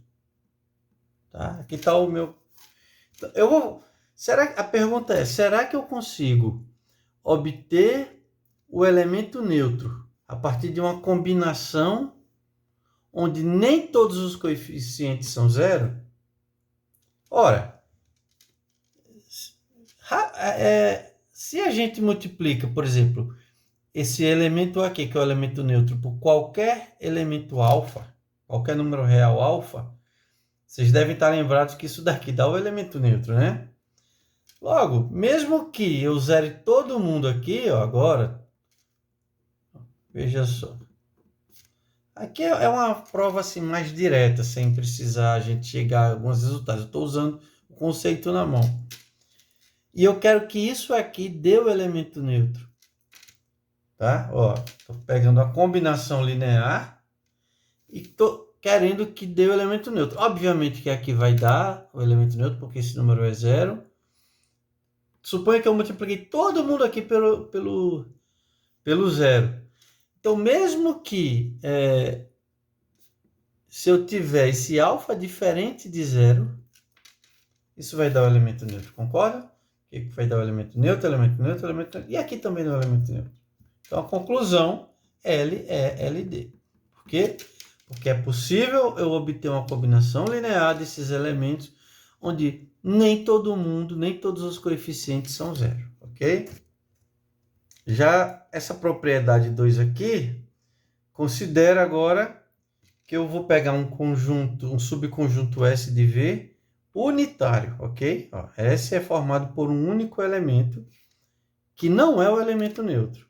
Tá? Aqui está o meu... A pergunta é, será que eu consigo obter o elemento neutro a partir de uma combinação onde nem todos os coeficientes são zero? Ora, Se a gente multiplica, por exemplo, esse elemento aqui, que é o elemento neutro, por qualquer elemento alfa, qualquer número real alfa, vocês devem estar lembrados que isso daqui dá o elemento neutro, né? Logo, mesmo que eu zere todo mundo aqui, ó, agora, veja só. Aqui é uma prova assim mais direta, sem precisar a gente chegar a alguns resultados. Eu estou usando o conceito na mão. E eu quero que isso aqui dê o elemento neutro. Tá? Ó, estou pegando a combinação linear e estou querendo que dê o elemento neutro. Obviamente que aqui vai dar o elemento neutro, porque esse número é zero. Suponha que eu multipliquei todo mundo aqui pelo zero. Então, mesmo que se eu tiver esse alfa diferente de zero, isso vai dar o elemento neutro, concorda? Que vai dar o elemento neutro, elemento neutro, elemento neutro. E aqui também dá o elemento neutro. Então, a conclusão, L é LD. Por quê? Porque é possível eu obter uma combinação linear desses elementos onde nem todo mundo, nem todos os coeficientes são zero, ok? Já essa propriedade 2 aqui, considera agora que eu vou pegar um conjunto, um subconjunto S de V unitário, ok? Ó, S é formado por um único elemento que não é o elemento neutro.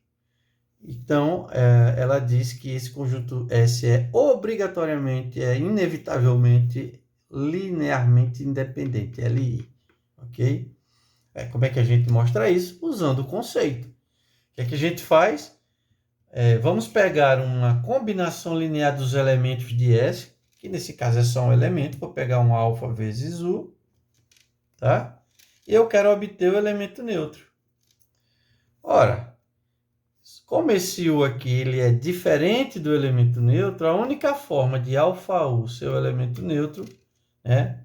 Então, ela diz que esse conjunto S é obrigatoriamente, inevitavelmente, linearmente independente, LI, ok? Como é que a gente mostra isso? Usando o conceito. O que é que a gente faz? Vamos pegar uma combinação linear dos elementos de S, que nesse caso é só um elemento, vou pegar um alfa vezes U, tá? E eu quero obter o elemento neutro. Ora, como esse U aqui ele é diferente do elemento neutro, a única forma de alfa U ser o elemento neutro, né?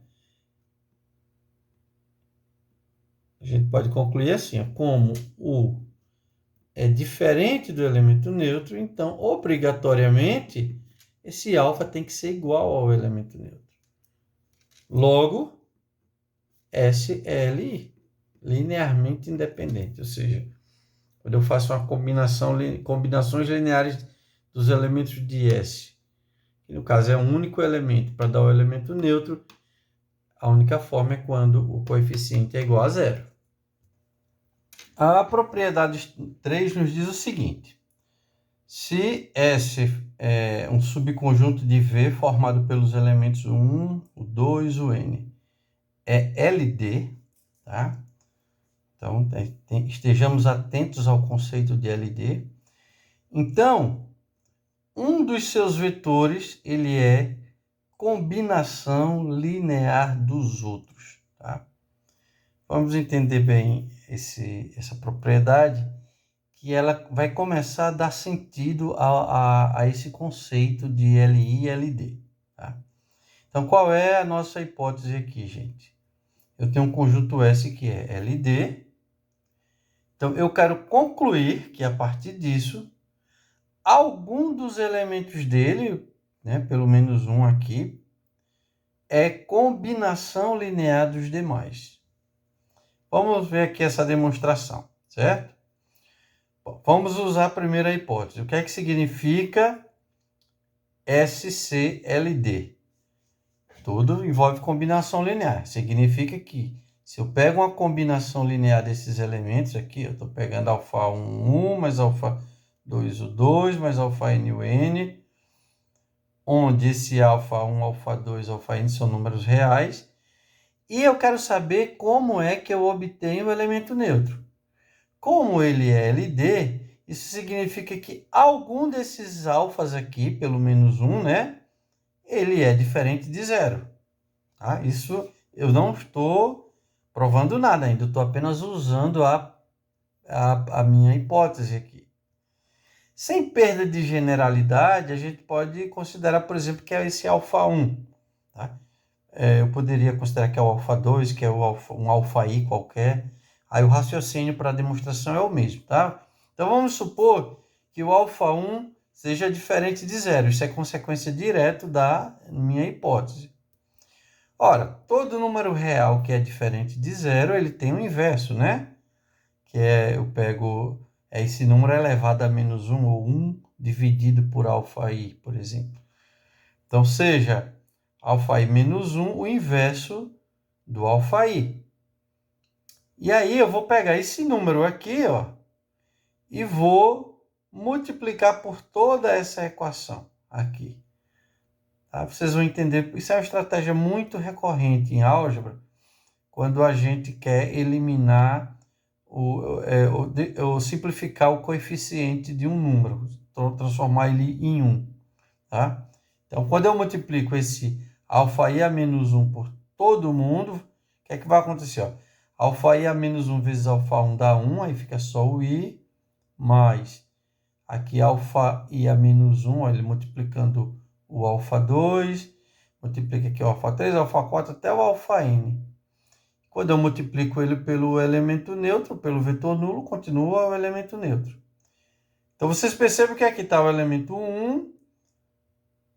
A gente pode concluir assim, ó, como U é diferente do elemento neutro, então, obrigatoriamente, esse alfa tem que ser igual ao elemento neutro. Logo, SLI, linearmente independente, ou seja, quando eu faço uma combinações lineares dos elementos de S, que no caso é um único elemento, para dar o elemento neutro, a única forma é quando o coeficiente é igual a zero. A propriedade 3 nos diz o seguinte: se S é um subconjunto de V formado pelos elementos 1, o 2, o N, é LD, tá? Então, estejamos atentos ao conceito de LD. Então, um dos seus vetores, ele é combinação linear dos outros, tá? Vamos entender bem essa propriedade, que ela vai começar a dar sentido a esse conceito de LI e LD. Tá? Então, qual é a nossa hipótese aqui, gente? Eu tenho um conjunto S que é LD. Então, eu quero concluir que, a partir disso, algum dos elementos dele, né, pelo menos um aqui, é combinação linear dos demais. Vamos ver aqui essa demonstração, certo? Bom, vamos usar a primeira hipótese. O que é que significa SCLD? Tudo envolve combinação linear. Significa que se eu pego uma combinação linear desses elementos aqui, eu estou pegando alfa 1, 1, mais alfa 2, o 2, mais alfa n, o n, onde esse alfa 1, alfa 2, alfa n são números reais, e eu quero saber como é que eu obtenho o elemento neutro. Como ele é LD, isso significa que algum desses alfas aqui, pelo menos um, né, ele é diferente de zero. Tá? Isso eu não estou provando nada ainda, estou apenas usando a minha hipótese aqui. Sem perda de generalidade, a gente pode considerar, por exemplo, que é esse alfa 1. Tá? Eu poderia considerar que é o alfa 2, que é um alfa i qualquer. Aí o raciocínio para a demonstração é o mesmo, tá? Então vamos supor que o alfa 1 seja diferente de zero. Isso é consequência direta da minha hipótese. Ora, todo número real que é diferente de zero, ele tem um inverso, né? Que é, eu pego esse número elevado a menos 1, ou 1 dividido por αi, por exemplo. Então, seja αi menos 1, o inverso do αi. E aí eu vou pegar esse número aqui, ó, e vou multiplicar por toda essa equação aqui. Tá? Vocês vão entender, isso é uma estratégia muito recorrente em álgebra, quando a gente quer eliminar ou simplificar o coeficiente de um número, transformar ele em 1. Tá? Então, quando eu multiplico esse αi a menos 1 por todo mundo, o que é que vai acontecer? Αi a menos 1 vezes α1 dá 1, aí fica só o i, mais aqui αi a menos 1, ele multiplicando o α2, multiplica aqui o α3, α4 até o αn. Quando eu multiplico ele pelo elemento neutro, pelo vetor nulo, continua o elemento neutro. Então, vocês percebem que aqui está o elemento 1,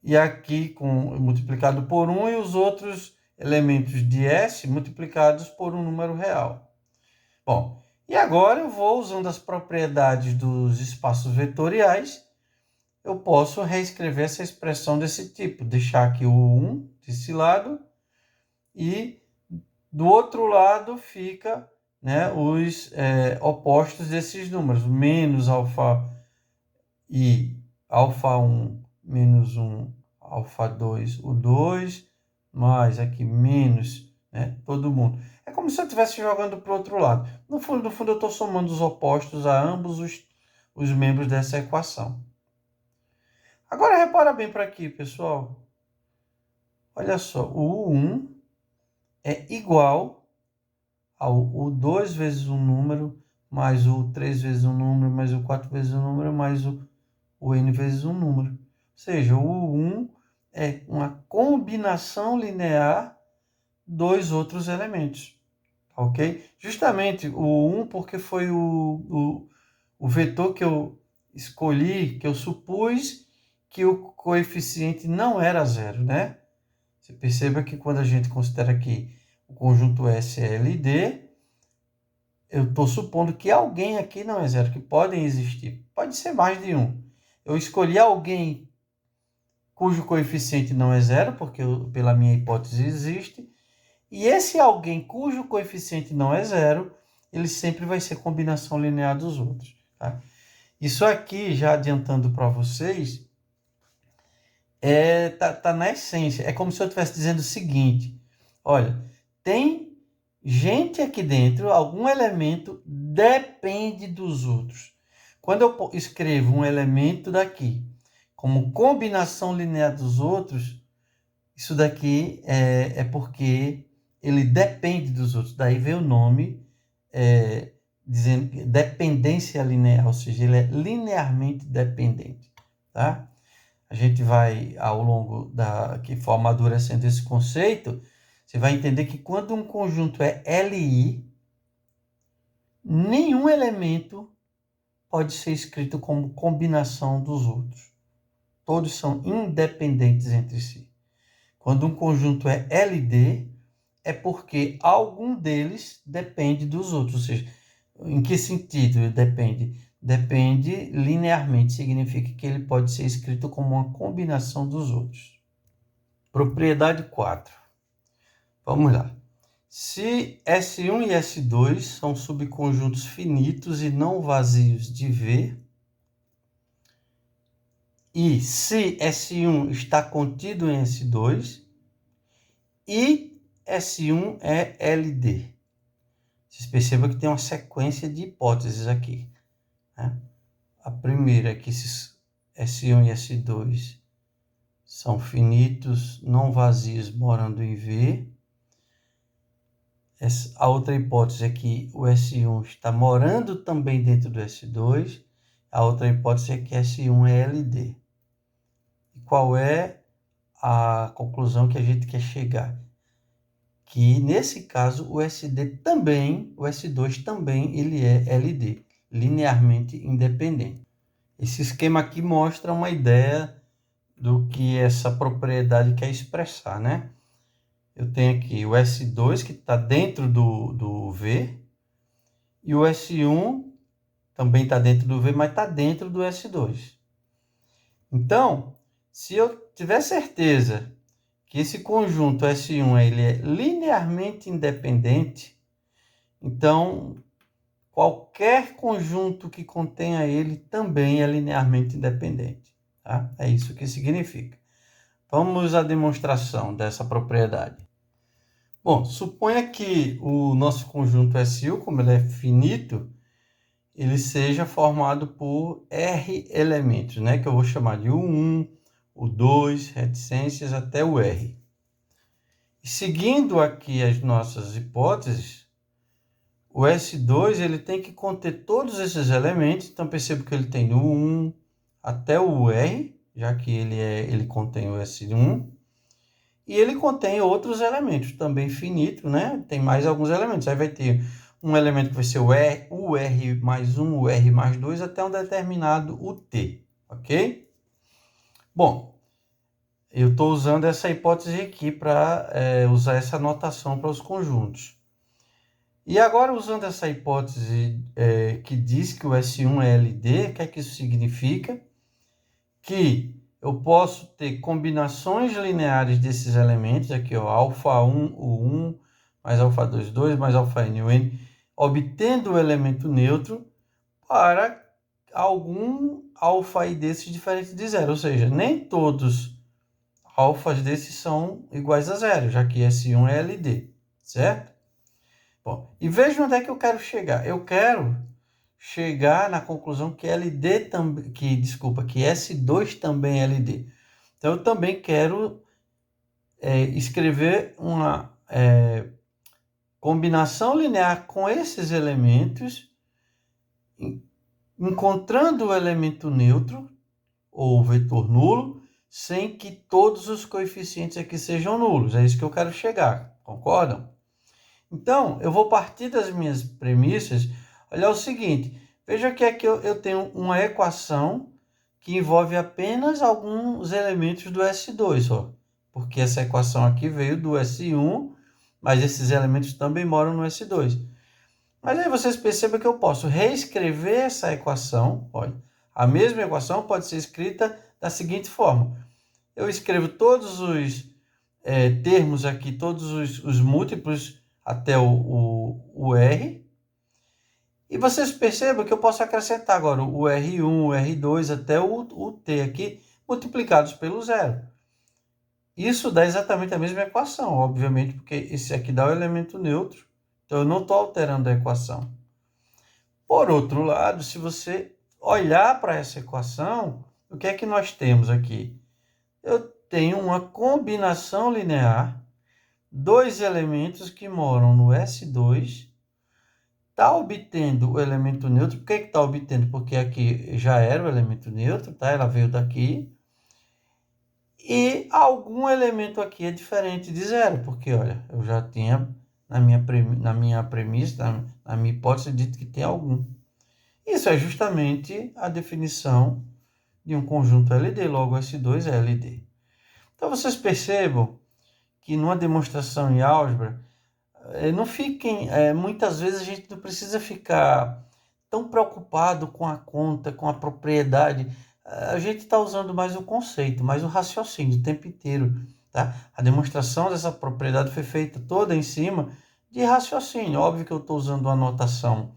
e aqui multiplicado por 1, e os outros elementos de S multiplicados por um número real. Bom, e agora eu vou, usando as propriedades dos espaços vetoriais, eu posso reescrever essa expressão desse tipo, deixar aqui o 1 desse lado, e do outro lado fica, né, os opostos desses números, menos i, α1 menos 1, α2, o 2, mais aqui menos, né, todo mundo. É como se eu estivesse jogando para o outro lado. No fundo, eu estou somando os opostos a ambos os membros dessa equação. Agora, repara bem para aqui, pessoal. Olha só, o 1 é igual ao 2 vezes um número, mais o 3 vezes um número, mais o 4 vezes um número, mais o n vezes um número. Ou seja, o 1 é uma combinação linear dos outros elementos. Ok? Justamente o 1 porque foi o vetor que eu escolhi, que eu supus que o coeficiente não era zero, né? Você perceba que quando a gente considera aqui o conjunto S é LD, eu estou supondo que alguém aqui não é zero, que podem existir. Pode ser mais de um. Eu escolhi alguém cujo coeficiente não é zero, porque pela minha hipótese existe, e esse alguém cujo coeficiente não é zero, ele sempre vai ser combinação linear dos outros. Tá? Isso aqui, já adiantando para vocês, tá na essência. É como se eu estivesse dizendo o seguinte: olha, tem gente aqui dentro, algum elemento depende dos outros. Quando eu escrevo um elemento daqui como combinação linear dos outros, isso daqui é porque ele depende dos outros. Daí vem o nome dizendo dependência linear, ou seja, ele é linearmente dependente. Tá? A gente vai, ao longo que for amadurecendo esse conceito, você vai entender que quando um conjunto é LI, nenhum elemento pode ser escrito como combinação dos outros. Todos são independentes entre si. Quando um conjunto é LD, é porque algum deles depende dos outros. Ou seja, em que sentido depende? Depende linearmente, significa que ele pode ser escrito como uma combinação dos outros. Propriedade 4. Vamos lá. Se S1 e S2 são subconjuntos finitos e não vazios de V, e se S1 está contido em S2, e S1 é LD. Vocês percebam que tem uma sequência de hipóteses aqui. Né? A primeira é que esses S1 e S2 são finitos, não vazios, morando em V. A outra hipótese é que o S1 está morando também dentro do S2. A outra hipótese é que S1 é LD. E qual é a conclusão que a gente quer chegar? Que nesse caso o S2 também ele é LD, linearmente independente. Esse esquema aqui mostra uma ideia do que essa propriedade quer expressar, né? eu tenho aqui o S2 que está dentro do V, e o S1 também está dentro do V, mas está dentro do S2. Então, se eu tiver certeza que esse conjunto S1 ele é linearmente independente, então qualquer conjunto que contenha ele também é linearmente independente. Tá? É isso que significa. Vamos à demonstração dessa propriedade. Bom, suponha que o nosso conjunto SU, como ele é finito, ele seja formado por R elementos, né? Que eu vou chamar de U1, U2, reticências até o R. E seguindo aqui as nossas hipóteses, o S2 ele tem que conter todos esses elementos. Então, percebo que ele tem do U1 até o R, já que ele contém o S1. E ele contém outros elementos, também finito, né? Tem mais alguns elementos. Aí vai ter um elemento que vai ser o R mais 1, o R mais 2, até um determinado UT, ok? Bom, eu estou usando essa hipótese aqui para usar essa notação para os conjuntos. E agora, usando essa hipótese que diz que o S1 é LD, o que é que isso significa? Que eu posso ter combinações lineares desses elementos, aqui, ó, alfa1, U1, mais alfa2, 2, mais alfa-n, UN, obtendo o elemento neutro para algum alfa i desses diferente de zero. Ou seja, nem todos alfas desses são iguais a zero, já que S1 é LD, certo? Bom, e veja onde é que eu quero chegar. Eu quero chegar na conclusão que LD também, que S2 também é LD. Então, eu também quero escrever uma combinação linear com esses elementos, encontrando o elemento neutro, ou vetor nulo, sem que todos os coeficientes aqui sejam nulos. É isso que eu quero chegar, concordam? Então, eu vou partir das minhas premissas. Olha o seguinte, veja que aqui eu tenho uma equação que envolve apenas alguns elementos do S2, ó, porque essa equação aqui veio do S1, mas esses elementos também moram no S2. Mas aí vocês percebem que eu posso reescrever essa equação. Olha, a mesma equação pode ser escrita da seguinte forma. Eu escrevo todos os termos aqui, todos os múltiplos até o R. E vocês percebam que eu posso acrescentar agora o R1, o R2 até o T aqui, multiplicados pelo zero. Isso dá exatamente a mesma equação, obviamente, porque esse aqui dá o elemento neutro. Então, eu não estou alterando a equação. Por outro lado, se você olhar para essa equação, o que é que nós temos aqui? Eu tenho uma combinação linear, dois elementos que moram no S2, está obtendo o elemento neutro. Por que está obtendo? Porque aqui já era o elemento neutro, tá? Ela veio daqui. E algum elemento aqui é diferente de zero, porque, olha, eu já tinha, na minha premissa, na minha hipótese, dito que tem algum. Isso é justamente a definição de um conjunto LD, logo S2 é LD. Então, vocês percebam que numa demonstração em álgebra, não fiquem, muitas vezes a gente não precisa ficar tão preocupado com a conta, com a propriedade. A gente está usando mais o conceito, mais o raciocínio o tempo inteiro. Tá? A demonstração dessa propriedade foi feita toda em cima de raciocínio. Óbvio que eu estou usando uma notação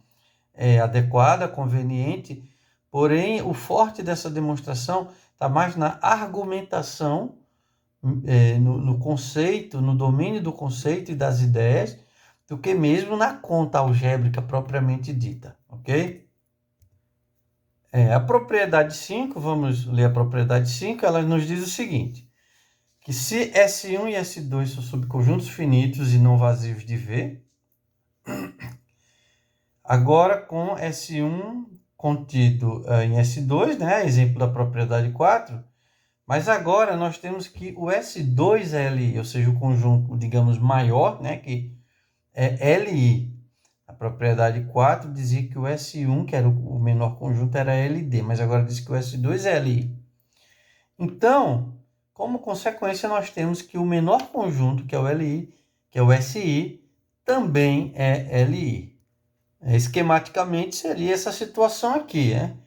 adequada, conveniente, porém o forte dessa demonstração está mais na argumentação, no conceito, no domínio do conceito e das ideias, do que mesmo na conta algébrica propriamente dita, ok? A propriedade 5, vamos ler a propriedade 5, ela nos diz o seguinte, que se S1 e S2 são subconjuntos finitos e não vazios de V, agora com S1 contido em S2, né, exemplo da propriedade 4, mas agora nós temos que o S2 é LI, ou seja, o conjunto, digamos, maior, né, que é LI. A propriedade 4 dizia que o S1, que era o menor conjunto, era LD, mas agora diz que o S2 é LI. Então, como consequência, nós temos que o menor conjunto, que é o LI, que é o SI, também é LI. Esquematicamente, seria essa situação aqui, né?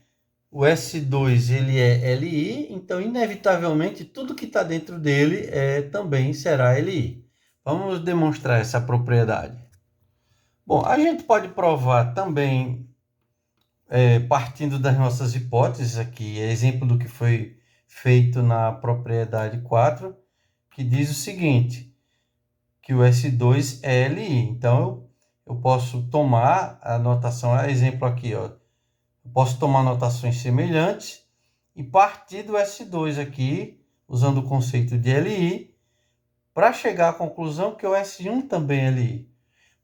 O S2 ele é LI, então, inevitavelmente, tudo que está dentro dele também será LI. Vamos demonstrar essa propriedade. Bom, a gente pode provar também, partindo das nossas hipóteses aqui, exemplo do que foi feito na propriedade 4, que diz o seguinte, que o S2 é LI. Então, eu posso tomar a notação, exemplo aqui, ó. Eu posso tomar notações semelhantes e partir do S2 aqui, usando o conceito de LI, para chegar à conclusão que o S1 também é LI.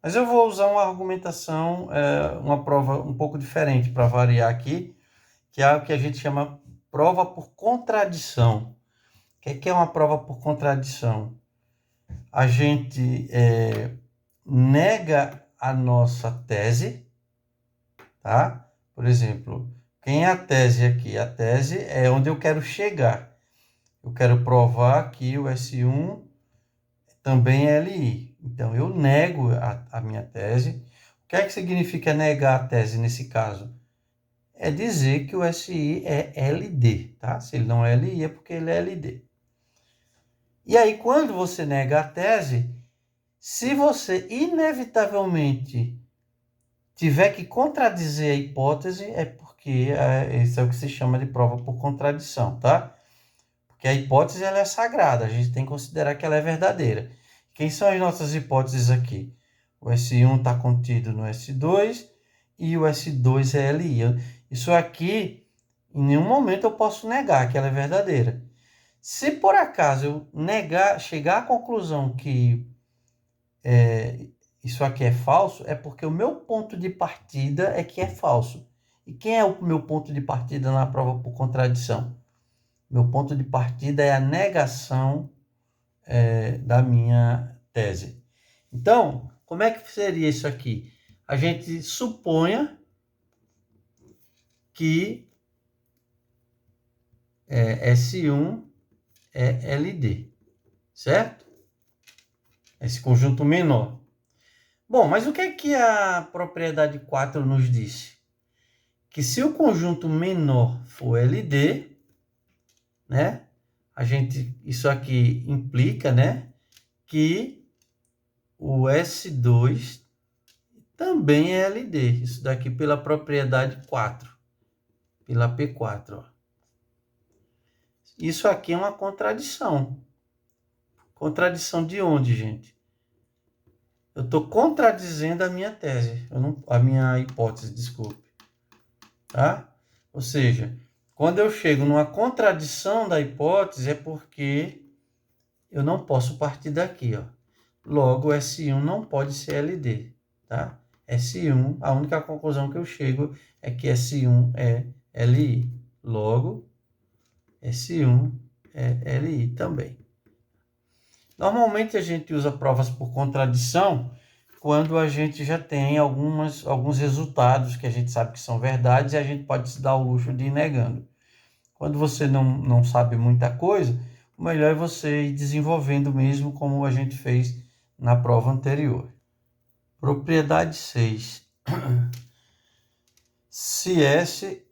Mas eu vou usar uma argumentação, uma prova um pouco diferente para variar aqui, que é o que a gente chama prova por contradição. O que é uma prova por contradição? A gente nega a nossa tese, tá? Por exemplo, quem é a tese aqui? A tese é onde eu quero chegar. Eu quero provar que o S1 também é LI. Então, eu nego a minha tese. O que é que significa negar a tese nesse caso? É dizer que o SI é LD, tá? Se ele não é LI, é porque ele é LD. E aí, quando você nega a tese, se você inevitavelmente tiver que contradizer a hipótese, é porque isso é o que se chama de prova por contradição, tá? Porque a hipótese ela é sagrada, a gente tem que considerar que ela é verdadeira. Quem são as nossas hipóteses aqui? O S1 está contido no S2 e o S2 é LI. Isso aqui, em nenhum momento eu posso negar que ela é verdadeira. Se por acaso eu chegar à conclusão que isso aqui é falso, é porque o meu ponto de partida é que é falso. E quem é o meu ponto de partida na prova por contradição? Meu ponto de partida é a negação da minha tese. Então, como é que seria isso aqui? A gente suponha que S1 é LD, certo? Esse conjunto menor. Bom, mas o que é que a propriedade 4 nos disse? Que se o conjunto menor for LD, né? Isso aqui implica, né, que o S2 também é LD. Isso daqui pela propriedade 4, pela P4. Ó. Isso aqui é uma contradição. Contradição de onde, gente? Eu estou contradizendo a minha tese, a minha hipótese, desculpe. Tá? Ou seja, quando eu chego numa contradição da hipótese, é porque eu não posso partir daqui, ó. Logo, S1 não pode ser LD, tá? S1, a única conclusão que eu chego é que S1 é LI. Logo, S1 é LI também. Normalmente a gente usa provas por contradição quando a gente já tem alguns resultados que a gente sabe que são verdades e a gente pode se dar o luxo de ir negando. Quando você não sabe muita coisa, o melhor é você ir desenvolvendo mesmo, como a gente fez na prova anterior. Propriedade 6. Se S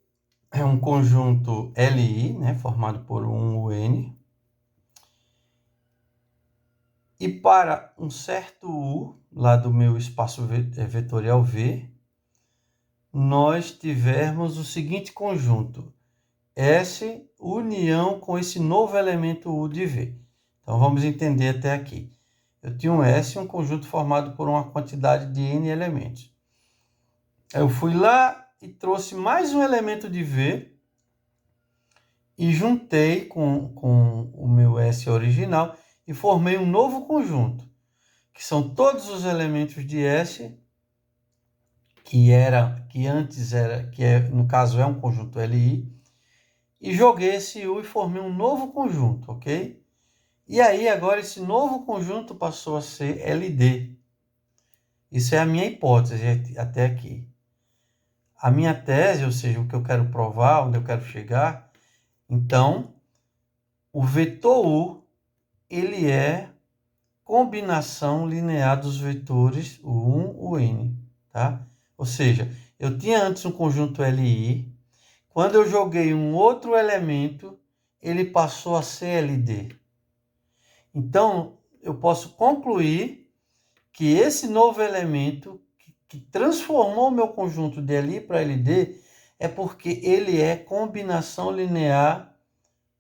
é um conjunto LI, né, formado por um UN, e para um certo U, lá do meu espaço vetorial V, nós tivermos o seguinte conjunto, S união com esse novo elemento U de V. Então, vamos entender até aqui. Eu tinha um S, um conjunto formado por uma quantidade de N elementos. Eu fui lá e trouxe mais um elemento de V e juntei com o meu S original e formei um novo conjunto, que são todos os elementos de S, no caso é um conjunto LI, e joguei esse U e formei um novo conjunto, ok? E aí, agora, esse novo conjunto passou a ser LD. Isso é a minha hipótese até aqui. A minha tese, ou seja, o que eu quero provar, onde eu quero chegar, então, o vetor U, ele é combinação linear dos vetores o 1, o n, tá? Ou seja, eu tinha antes um conjunto LI, quando eu joguei um outro elemento, ele passou a ser LD. Então, eu posso concluir que esse novo elemento que transformou meu conjunto de LI para LD é porque ele é combinação linear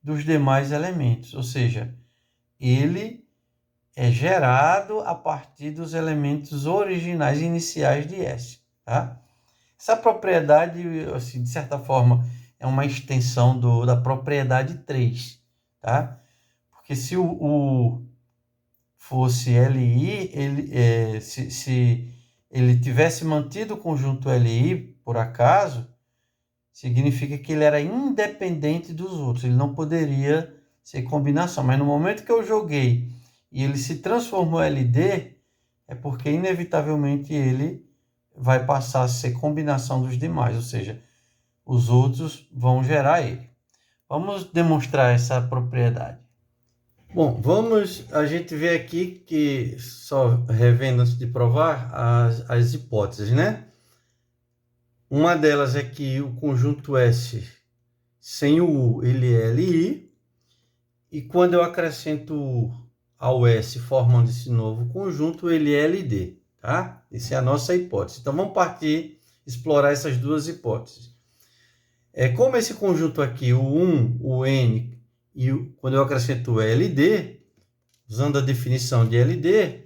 dos demais elementos, ou seja, ele é gerado a partir dos elementos originais iniciais de S, tá? Essa propriedade, assim, de certa forma, é uma extensão da propriedade 3, tá? Porque se o U fosse LI, se ele tivesse mantido o conjunto LI, por acaso, significa que ele era independente dos outros, ele não poderia ser combinação. Mas no momento que eu joguei e ele se transformou em LD, é porque inevitavelmente ele vai passar a ser combinação dos demais, ou seja, os outros vão gerar ele. Vamos demonstrar essa propriedade. Bom, a gente vê aqui que, só revendo antes de provar, as hipóteses, né? Uma delas é que o conjunto S sem o U, ele é LI, e quando eu acrescento o U ao S formando esse novo conjunto, ele é LD, tá? Essa é a nossa hipótese. Então, vamos partir, explorar essas duas hipóteses. Como esse conjunto aqui, o 1, o N, quando eu acrescento o LD, usando a definição de LD,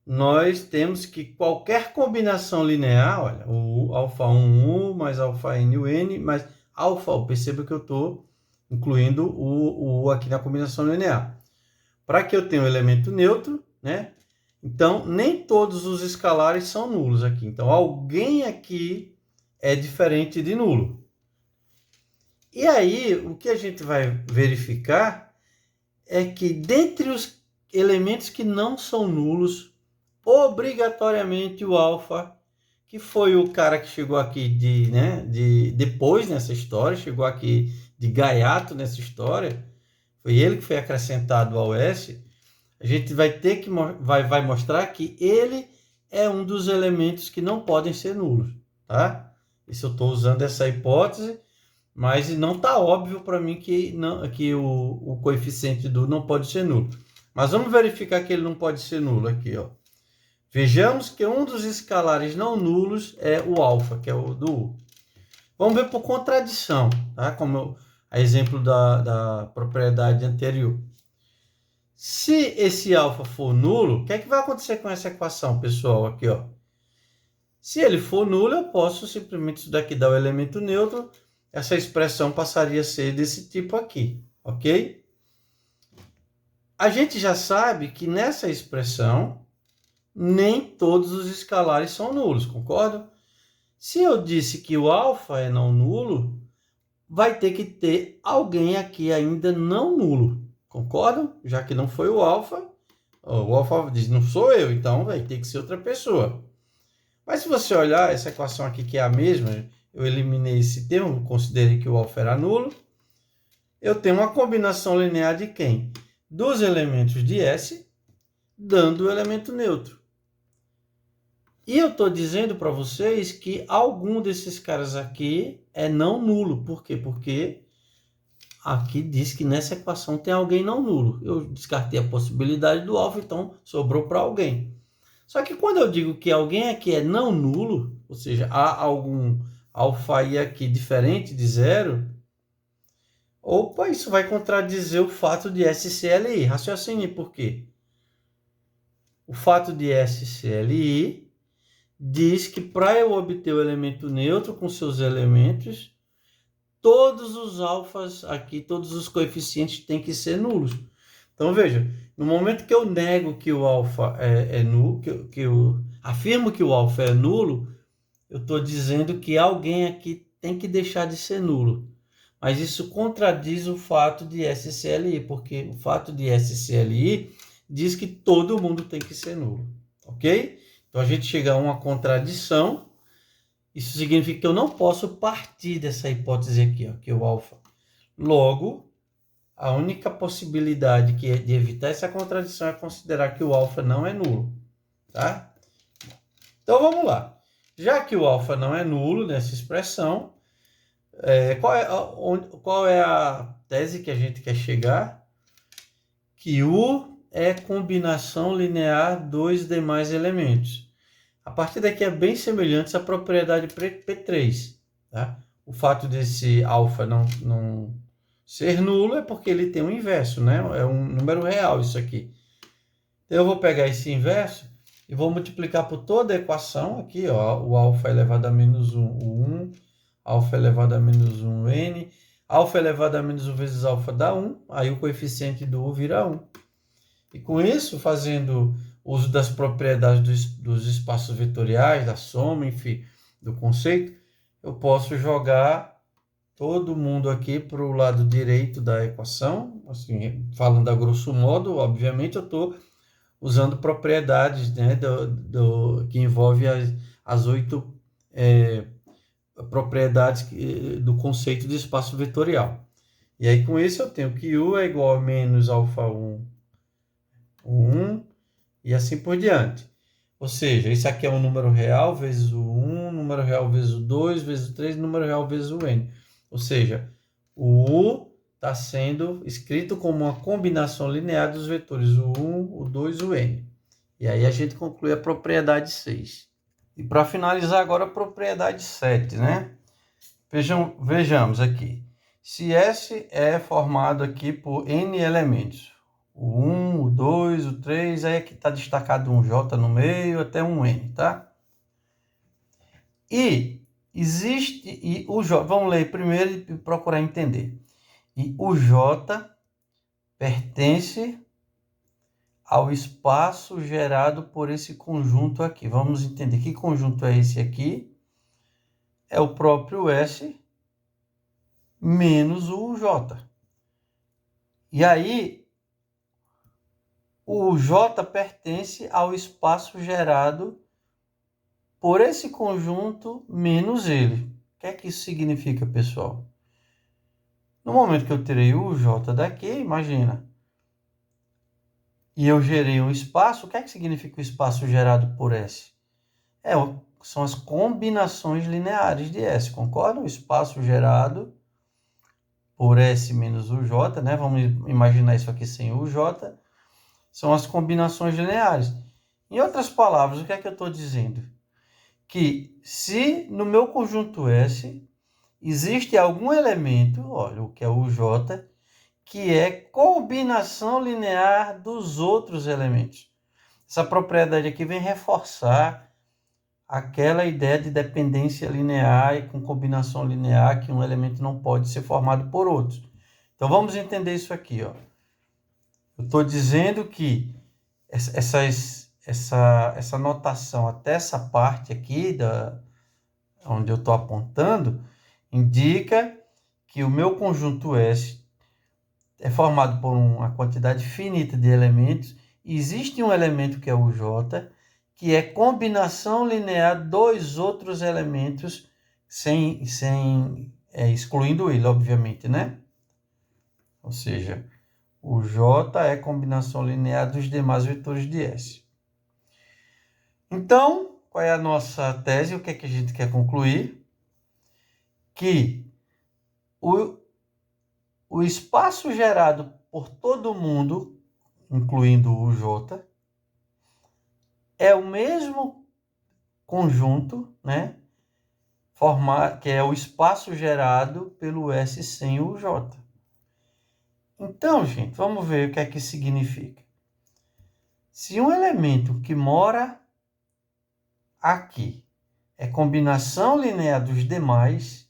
nós temos que qualquer combinação linear, olha, o alfa1, U mais alfa N, o N, mais alfa, perceba que eu estou incluindo o U aqui na combinação linear. Para que eu tenha um elemento neutro, né? Então, nem todos os escalares são nulos aqui. Então, alguém aqui é diferente de nulo. E aí, o que a gente vai verificar é que dentre os elementos que não são nulos, obrigatoriamente o alfa, que foi o cara que chegou aqui depois nessa história, chegou aqui de gaiato nessa história, foi ele que foi acrescentado ao S, a gente vai ter que vai mostrar que ele é um dos elementos que não podem ser nulos, tá? Isso eu estou usando essa hipótese, mas não está óbvio para mim que o coeficiente do não pode ser nulo. Mas vamos verificar que ele não pode ser nulo aqui, ó. Vejamos que um dos escalares não nulos é o alfa, que é o do U. Vamos ver por contradição, tá? Como a exemplo da propriedade anterior. Se esse alfa for nulo, o que é que vai acontecer com essa equação, pessoal? Aqui, ó. Se ele for nulo, eu posso simplesmente isso daqui dar o elemento neutro. Essa expressão passaria a ser desse tipo aqui, ok? A gente já sabe que nessa expressão, nem todos os escalares são nulos, concorda? Se eu disse que o alfa é não nulo, vai ter que ter alguém aqui ainda não nulo, concordam? Já que não foi o alfa diz, não sou eu, então vai ter que ser outra pessoa. Mas se você olhar essa equação aqui, que é a mesma, eu eliminei esse termo, considerei que o alfa era nulo, eu tenho uma combinação linear de quem? Dos elementos de S, dando o elemento neutro. E eu estou dizendo para vocês que algum desses caras aqui é não nulo. Por quê? Porque aqui diz que nessa equação tem alguém não nulo. Eu descartei a possibilidade do alfa, então sobrou para alguém. Só que quando eu digo que alguém aqui é não nulo, ou seja, há algum alfa i aqui diferente de zero, opa, isso vai contradizer o fato de S ser LI. Raciocine por quê? O fato de S ser LI diz que para eu obter o elemento neutro com seus elementos, todos os alfas aqui, todos os coeficientes têm que ser nulos. Então, veja, no momento que eu nego que o alfa é nulo, que eu afirmo que o alfa é nulo, eu estou dizendo que alguém aqui tem que deixar de ser nulo. Mas isso contradiz o fato de SCLI, porque o fato de SCLI diz que todo mundo tem que ser nulo, ok? Então, a gente chega a uma contradição. Isso significa que eu não posso partir dessa hipótese aqui, ó, que é o alfa. Logo, A única possibilidade de evitar essa contradição é considerar que o alfa não é nulo, tá? Então vamos lá. Já que o alfa não é nulo nessa expressão, qual é a tese que a gente quer chegar? Que U é combinação linear dos demais elementos. A partir daqui é bem semelhante à propriedade P3, tá? O fato desse alfa não ser nulo é porque ele tem um inverso, né? É um número real isso aqui. Então eu vou pegar esse inverso e vou multiplicar por toda a equação aqui, ó, o alfa elevado a menos 1, o 1, alfa elevado a menos 1, n, alfa elevado a menos 1 vezes alfa dá 1, aí o coeficiente do U vira 1. E com isso, fazendo uso das propriedades dos espaços vetoriais, da soma, enfim, do conceito, eu posso jogar todo mundo aqui para o lado direito da equação, assim, falando a grosso modo, obviamente eu estou usando propriedades, né, que envolve as 8 propriedades do conceito de espaço vetorial. E aí com isso eu tenho que U é igual a menos alfa 1, 1 e assim por diante. Ou seja, isso aqui é um número real vezes o 1, número real vezes o 2, vezes o 3, número real vezes o n. Ou seja, o U está sendo escrito como uma combinação linear dos vetores o 1, o 2 e o n. E aí a gente conclui a propriedade 6. E para finalizar agora a propriedade 7, né? Vejamos aqui. Se S é formado aqui por N elementos, o 1, o 2, o 3, aí aqui está destacado um J no meio até um N, tá? E o J, vamos ler primeiro e procurar entender. E o J pertence ao espaço gerado por esse conjunto aqui. Vamos entender que conjunto é esse aqui. É o próprio S menos o J. E aí, o J pertence ao espaço gerado por esse conjunto menos ele. O que é que isso significa, pessoal? No momento que eu tirei o J daqui, imagina, e eu gerei um espaço, o que é que significa o espaço gerado por S? São as combinações lineares de S, concorda? O espaço gerado por S menos o J, né? Vamos imaginar isso aqui sem o J, são as combinações lineares. Em outras palavras, o que é que eu estou dizendo? Que se no meu conjunto S existe algum elemento, olha, o que é o J, que é combinação linear dos outros elementos. Essa propriedade aqui vem reforçar aquela ideia de dependência linear e com combinação linear, que um elemento não pode ser formado por outros. Então vamos entender isso aqui, ó. Eu estou dizendo que essa notação até essa parte aqui, onde eu estou apontando, indica que o meu conjunto S é formado por uma quantidade finita de elementos. Existe um elemento que é o J, que é combinação linear dos outros elementos, excluindo ele, obviamente, né? Ou seja, o J é combinação linear dos demais vetores de S. Então, qual é a nossa tese? O que é que a gente quer concluir? Que o espaço gerado por todo mundo, incluindo o J, é o mesmo conjunto, né? Que é o espaço gerado pelo S sem o J. Então, gente, vamos ver o que é que significa. Se um elemento que mora aqui é combinação linear dos demais,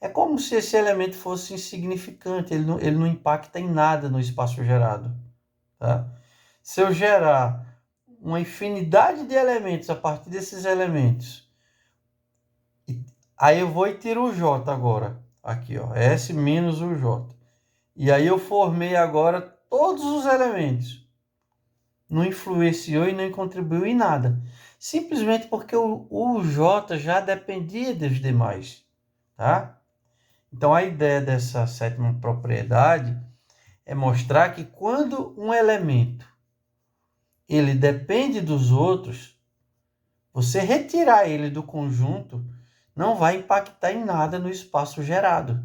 é como se esse elemento fosse insignificante, ele não impacta em nada no espaço gerado. Tá? Se eu gerar uma infinidade de elementos a partir desses elementos, aí eu vou e tiro o J agora, aqui, ó, S menos o J. E aí eu formei agora todos os elementos. Não influenciou e não contribuiu em nada. Simplesmente porque o J já dependia dos demais, tá? Então, a ideia dessa sétima propriedade é mostrar que quando um elemento ele depende dos outros, você retirar ele do conjunto não vai impactar em nada no espaço gerado.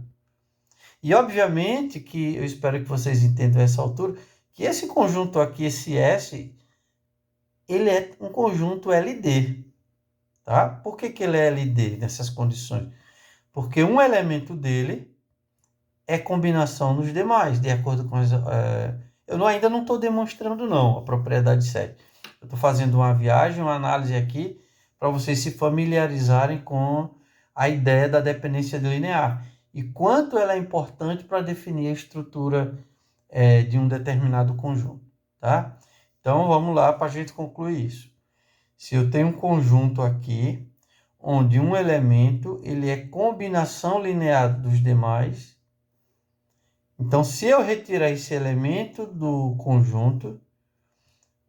E, obviamente, que eu espero que vocês entendam a essa altura, que esse conjunto aqui, esse S, ele é um conjunto LD. Tá? Por que ele é LD nessas condições? Porque um elemento dele é combinação nos demais, de acordo com as... eu ainda não estou demonstrando, não, a propriedade 7. Eu estou fazendo uma viagem, uma análise aqui, para vocês se familiarizarem com a ideia da dependência linear e quanto ela é importante para definir a estrutura de um determinado conjunto. Tá? Então, vamos lá para a gente concluir isso. Se eu tenho um conjunto aqui, onde um elemento ele é combinação linear dos demais, então, se eu retirar esse elemento do conjunto,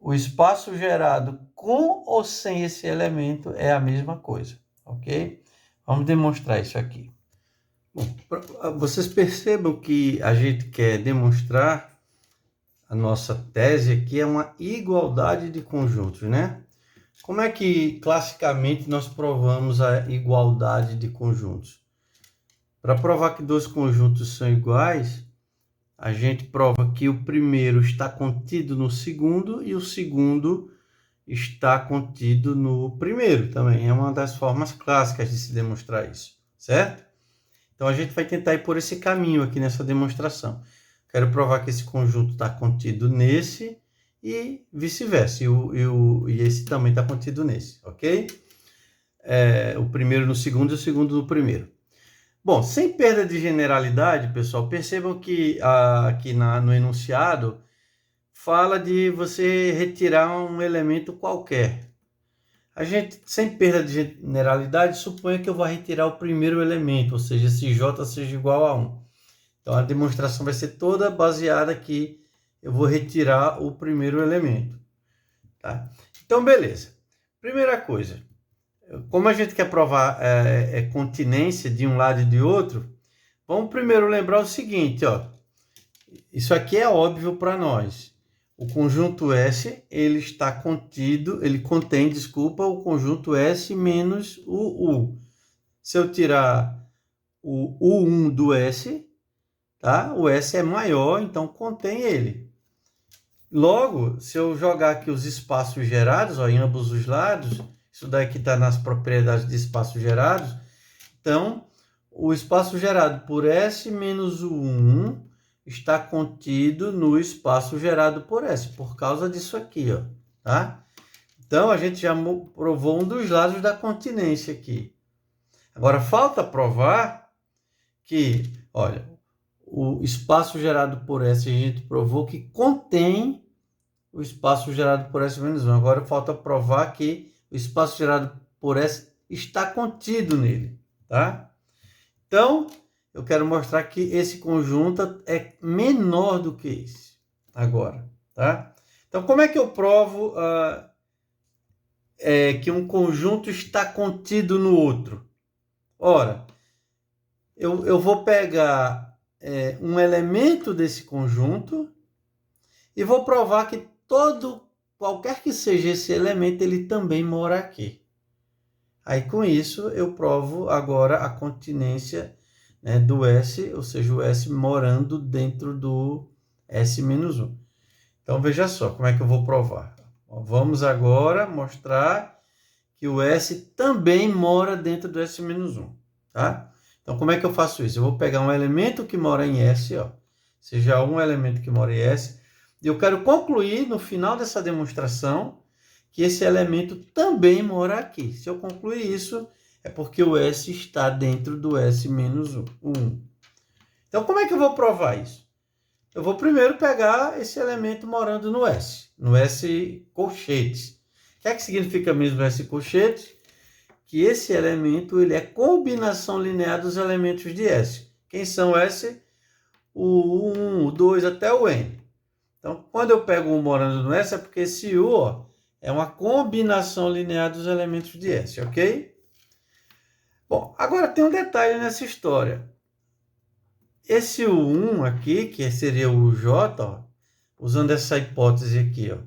o espaço gerado com ou sem esse elemento é a mesma coisa, ok? Vamos demonstrar isso aqui. Bom, vocês percebam que a gente quer demonstrar, a nossa tese aqui é uma igualdade de conjuntos, né? Como é que, classicamente, nós provamos a igualdade de conjuntos? Para provar que dois conjuntos são iguais, a gente prova que o primeiro está contido no segundo e o segundo está contido no primeiro também. É uma das formas clássicas de se demonstrar isso, certo? Então, a gente vai tentar ir por esse caminho aqui nessa demonstração. Quero provar que esse conjunto está contido nesse e vice-versa. E esse também está contido nesse, ok? O primeiro no segundo e o segundo no primeiro. Bom, sem perda de generalidade, pessoal, percebam que aqui no enunciado fala de você retirar um elemento qualquer. A gente, sem perda de generalidade, suponha que eu vou retirar o primeiro elemento, ou seja, se J seja igual a 1. Então, a demonstração vai ser toda baseada aqui, eu vou retirar o primeiro elemento. Tá? Então, beleza. Primeira coisa, como a gente quer provar continência de um lado e de outro, vamos primeiro lembrar o seguinte, ó. Isso aqui é óbvio para nós. O conjunto S, ele está contido, ele contém, desculpa, o conjunto S menos o U. Se eu tirar o U1 do S, tá? O S é maior, então contém ele. Logo, se eu jogar aqui os espaços gerados, ó, em ambos os lados, isso daqui está nas propriedades de espaços gerados. Então, o espaço gerado por S menos o 1 está contido no espaço gerado por S, por causa disso aqui, ó, tá? Então, a gente já provou um dos lados da continência aqui. Agora, falta provar que, olha, o espaço gerado por S, a gente provou que contém o espaço gerado por S menos 1. Agora, falta provar que o espaço gerado por S está contido nele, tá? Então, eu quero mostrar que esse conjunto é menor do que esse, agora, tá? Então, como é que eu provo que um conjunto está contido no outro? Ora, eu vou pegar um elemento desse conjunto e vou provar que qualquer que seja esse elemento, ele também mora aqui. Aí, com isso, eu provo agora a continência, né, do S, ou seja, o S morando dentro do S menos 1. Então, veja só como é que eu vou provar. Vamos agora mostrar que o S também mora dentro do S menos 1. Tá? Então, como é que eu faço isso? Eu vou pegar um elemento que mora em S, ó, seja um elemento que mora em S, e eu quero concluir, no final dessa demonstração, que esse elemento também mora aqui. Se eu concluir isso, é porque o S está dentro do S menos 1. Então, como é que eu vou provar isso? Eu vou primeiro pegar esse elemento morando no S colchetes. O que é que significa mesmo S colchetes? Que esse elemento ele é combinação linear dos elementos de S. Quem são S? O 1, o 2 até o N. Então, quando eu pego um morando no S, é porque esse U, ó, é uma combinação linear dos elementos de S, ok? Bom, agora tem um detalhe nessa história. Esse U1 aqui, que seria o J, ó, usando essa hipótese aqui, ó,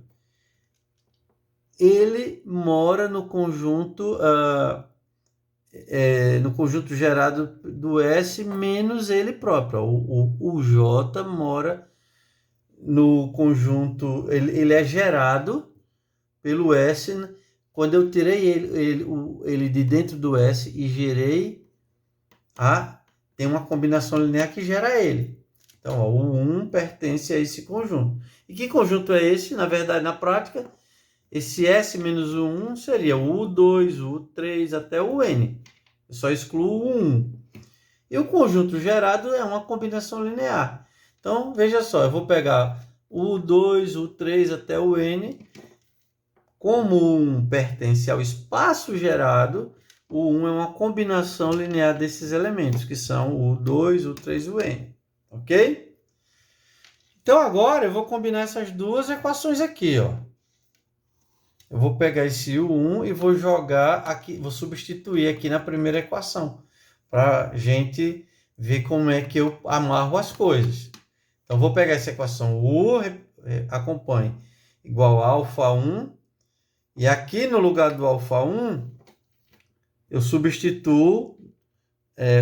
ele mora no conjunto gerado do S menos ele próprio. O J mora no conjunto, ele é gerado pelo S, né? Quando eu tirei ele de dentro do S e gerei, tem uma combinação linear que gera ele. Então, ó, o 1 pertence a esse conjunto. E que conjunto é esse? Na verdade, na prática, esse S menos o 1 seria o U2, o U3 até o N. Eu só excluo o 1. E o conjunto gerado é uma combinação linear. Então, veja só, eu vou pegar o U2, o U3 até o N. Como o 1 pertence ao espaço gerado, o 1 é uma combinação linear desses elementos, que são o 2, o 3 e o n. Ok? Então, agora eu vou combinar essas duas equações aqui, ó. Eu vou pegar esse U1 e vou jogar aqui, vou substituir aqui na primeira equação, para a gente ver como é que eu amarro as coisas. Então, vou pegar essa equação U, acompanhe, igual a alfa 1, e aqui no lugar do alfa 1, eu substituo,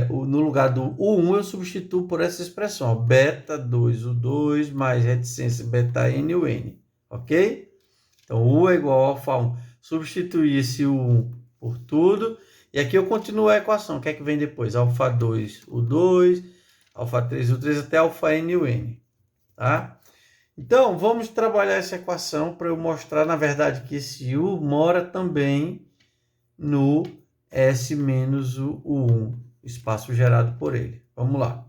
no lugar do U1, eu substituo por essa expressão, ó, beta 2, U2, mais reticência beta N, o N, ok? Então, U é igual a alfa 1. Substituir esse U1 por tudo, e aqui eu continuo a equação, o que é que vem depois? Alfa 2, U2, alfa 3, U3, até alfa N, o N, tá? Então, vamos trabalhar essa equação para eu mostrar, na verdade, que esse U mora também no S menos o U1, espaço gerado por ele. Vamos lá.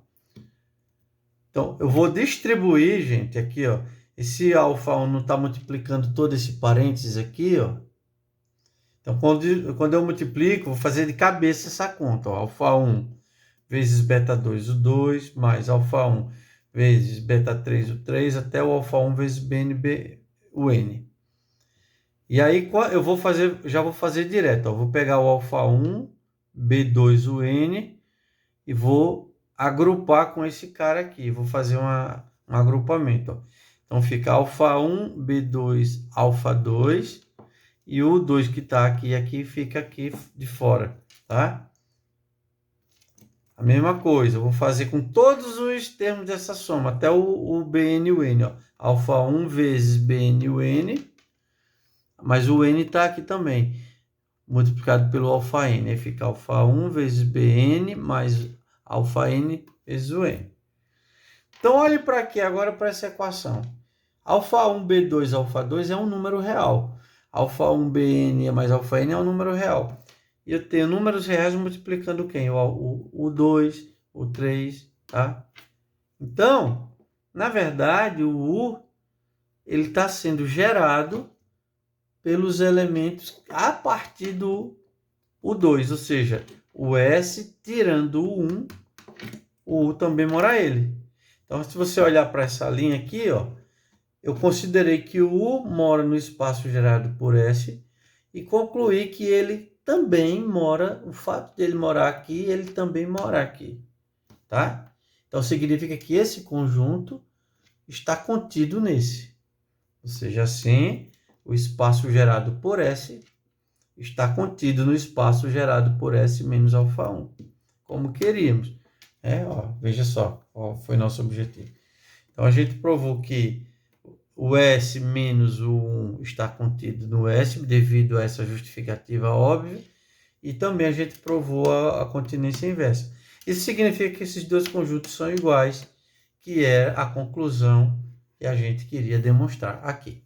Então, eu vou distribuir, gente, aqui, ó. Esse alfa 1 não está multiplicando todo esse parênteses aqui, ó. Então, quando eu multiplico, vou fazer de cabeça essa conta, ó. Alfa 1 vezes beta 2, o 2, mais alfa 1 vezes beta 3, o 3, até o alfa 1 vezes BNB, o N. E aí eu vou fazer, já vou fazer direto, ó. Vou pegar o alfa 1, B2, o N, e vou agrupar com esse cara aqui. Vou fazer um agrupamento, ó. Então fica alfa 1, B2, alfa 2, e o 2 que está aqui fica aqui de fora, tá? A mesma coisa, eu vou fazer com todos os termos dessa soma, até o Bn e o N, ó. Alfa 1 vezes Bn e o N, mas o N está aqui também, multiplicado pelo alfa N. Aí fica alfa 1 vezes Bn mais alfa N vezes o N. Então, olhe para aqui agora para essa equação. Alfa 1, B2, alfa 2 é um número real. Alfa 1, Bn mais alfa N é um número real. E eu tenho números reais multiplicando quem? O 2, o 3, tá? Então, na verdade, o U ele está sendo gerado pelos elementos a partir do U2, ou seja, o S tirando o 1, o U também mora ele. Então, se você olhar para essa linha aqui, ó, eu considerei que o U mora no espaço gerado por S e concluí que ele também mora, o fato dele morar aqui, ele também mora aqui, tá? Então, significa que esse conjunto está contido nesse. Ou seja, assim, o espaço gerado por S está contido no espaço gerado por S menos alfa 1, como queríamos. Veja só, qual foi nosso objetivo. Então, a gente provou que o S menos o 1 está contido no S, devido a essa justificativa óbvia, e também a gente provou a continência inversa. Isso significa que esses dois conjuntos são iguais, que é a conclusão que a gente queria demonstrar aqui.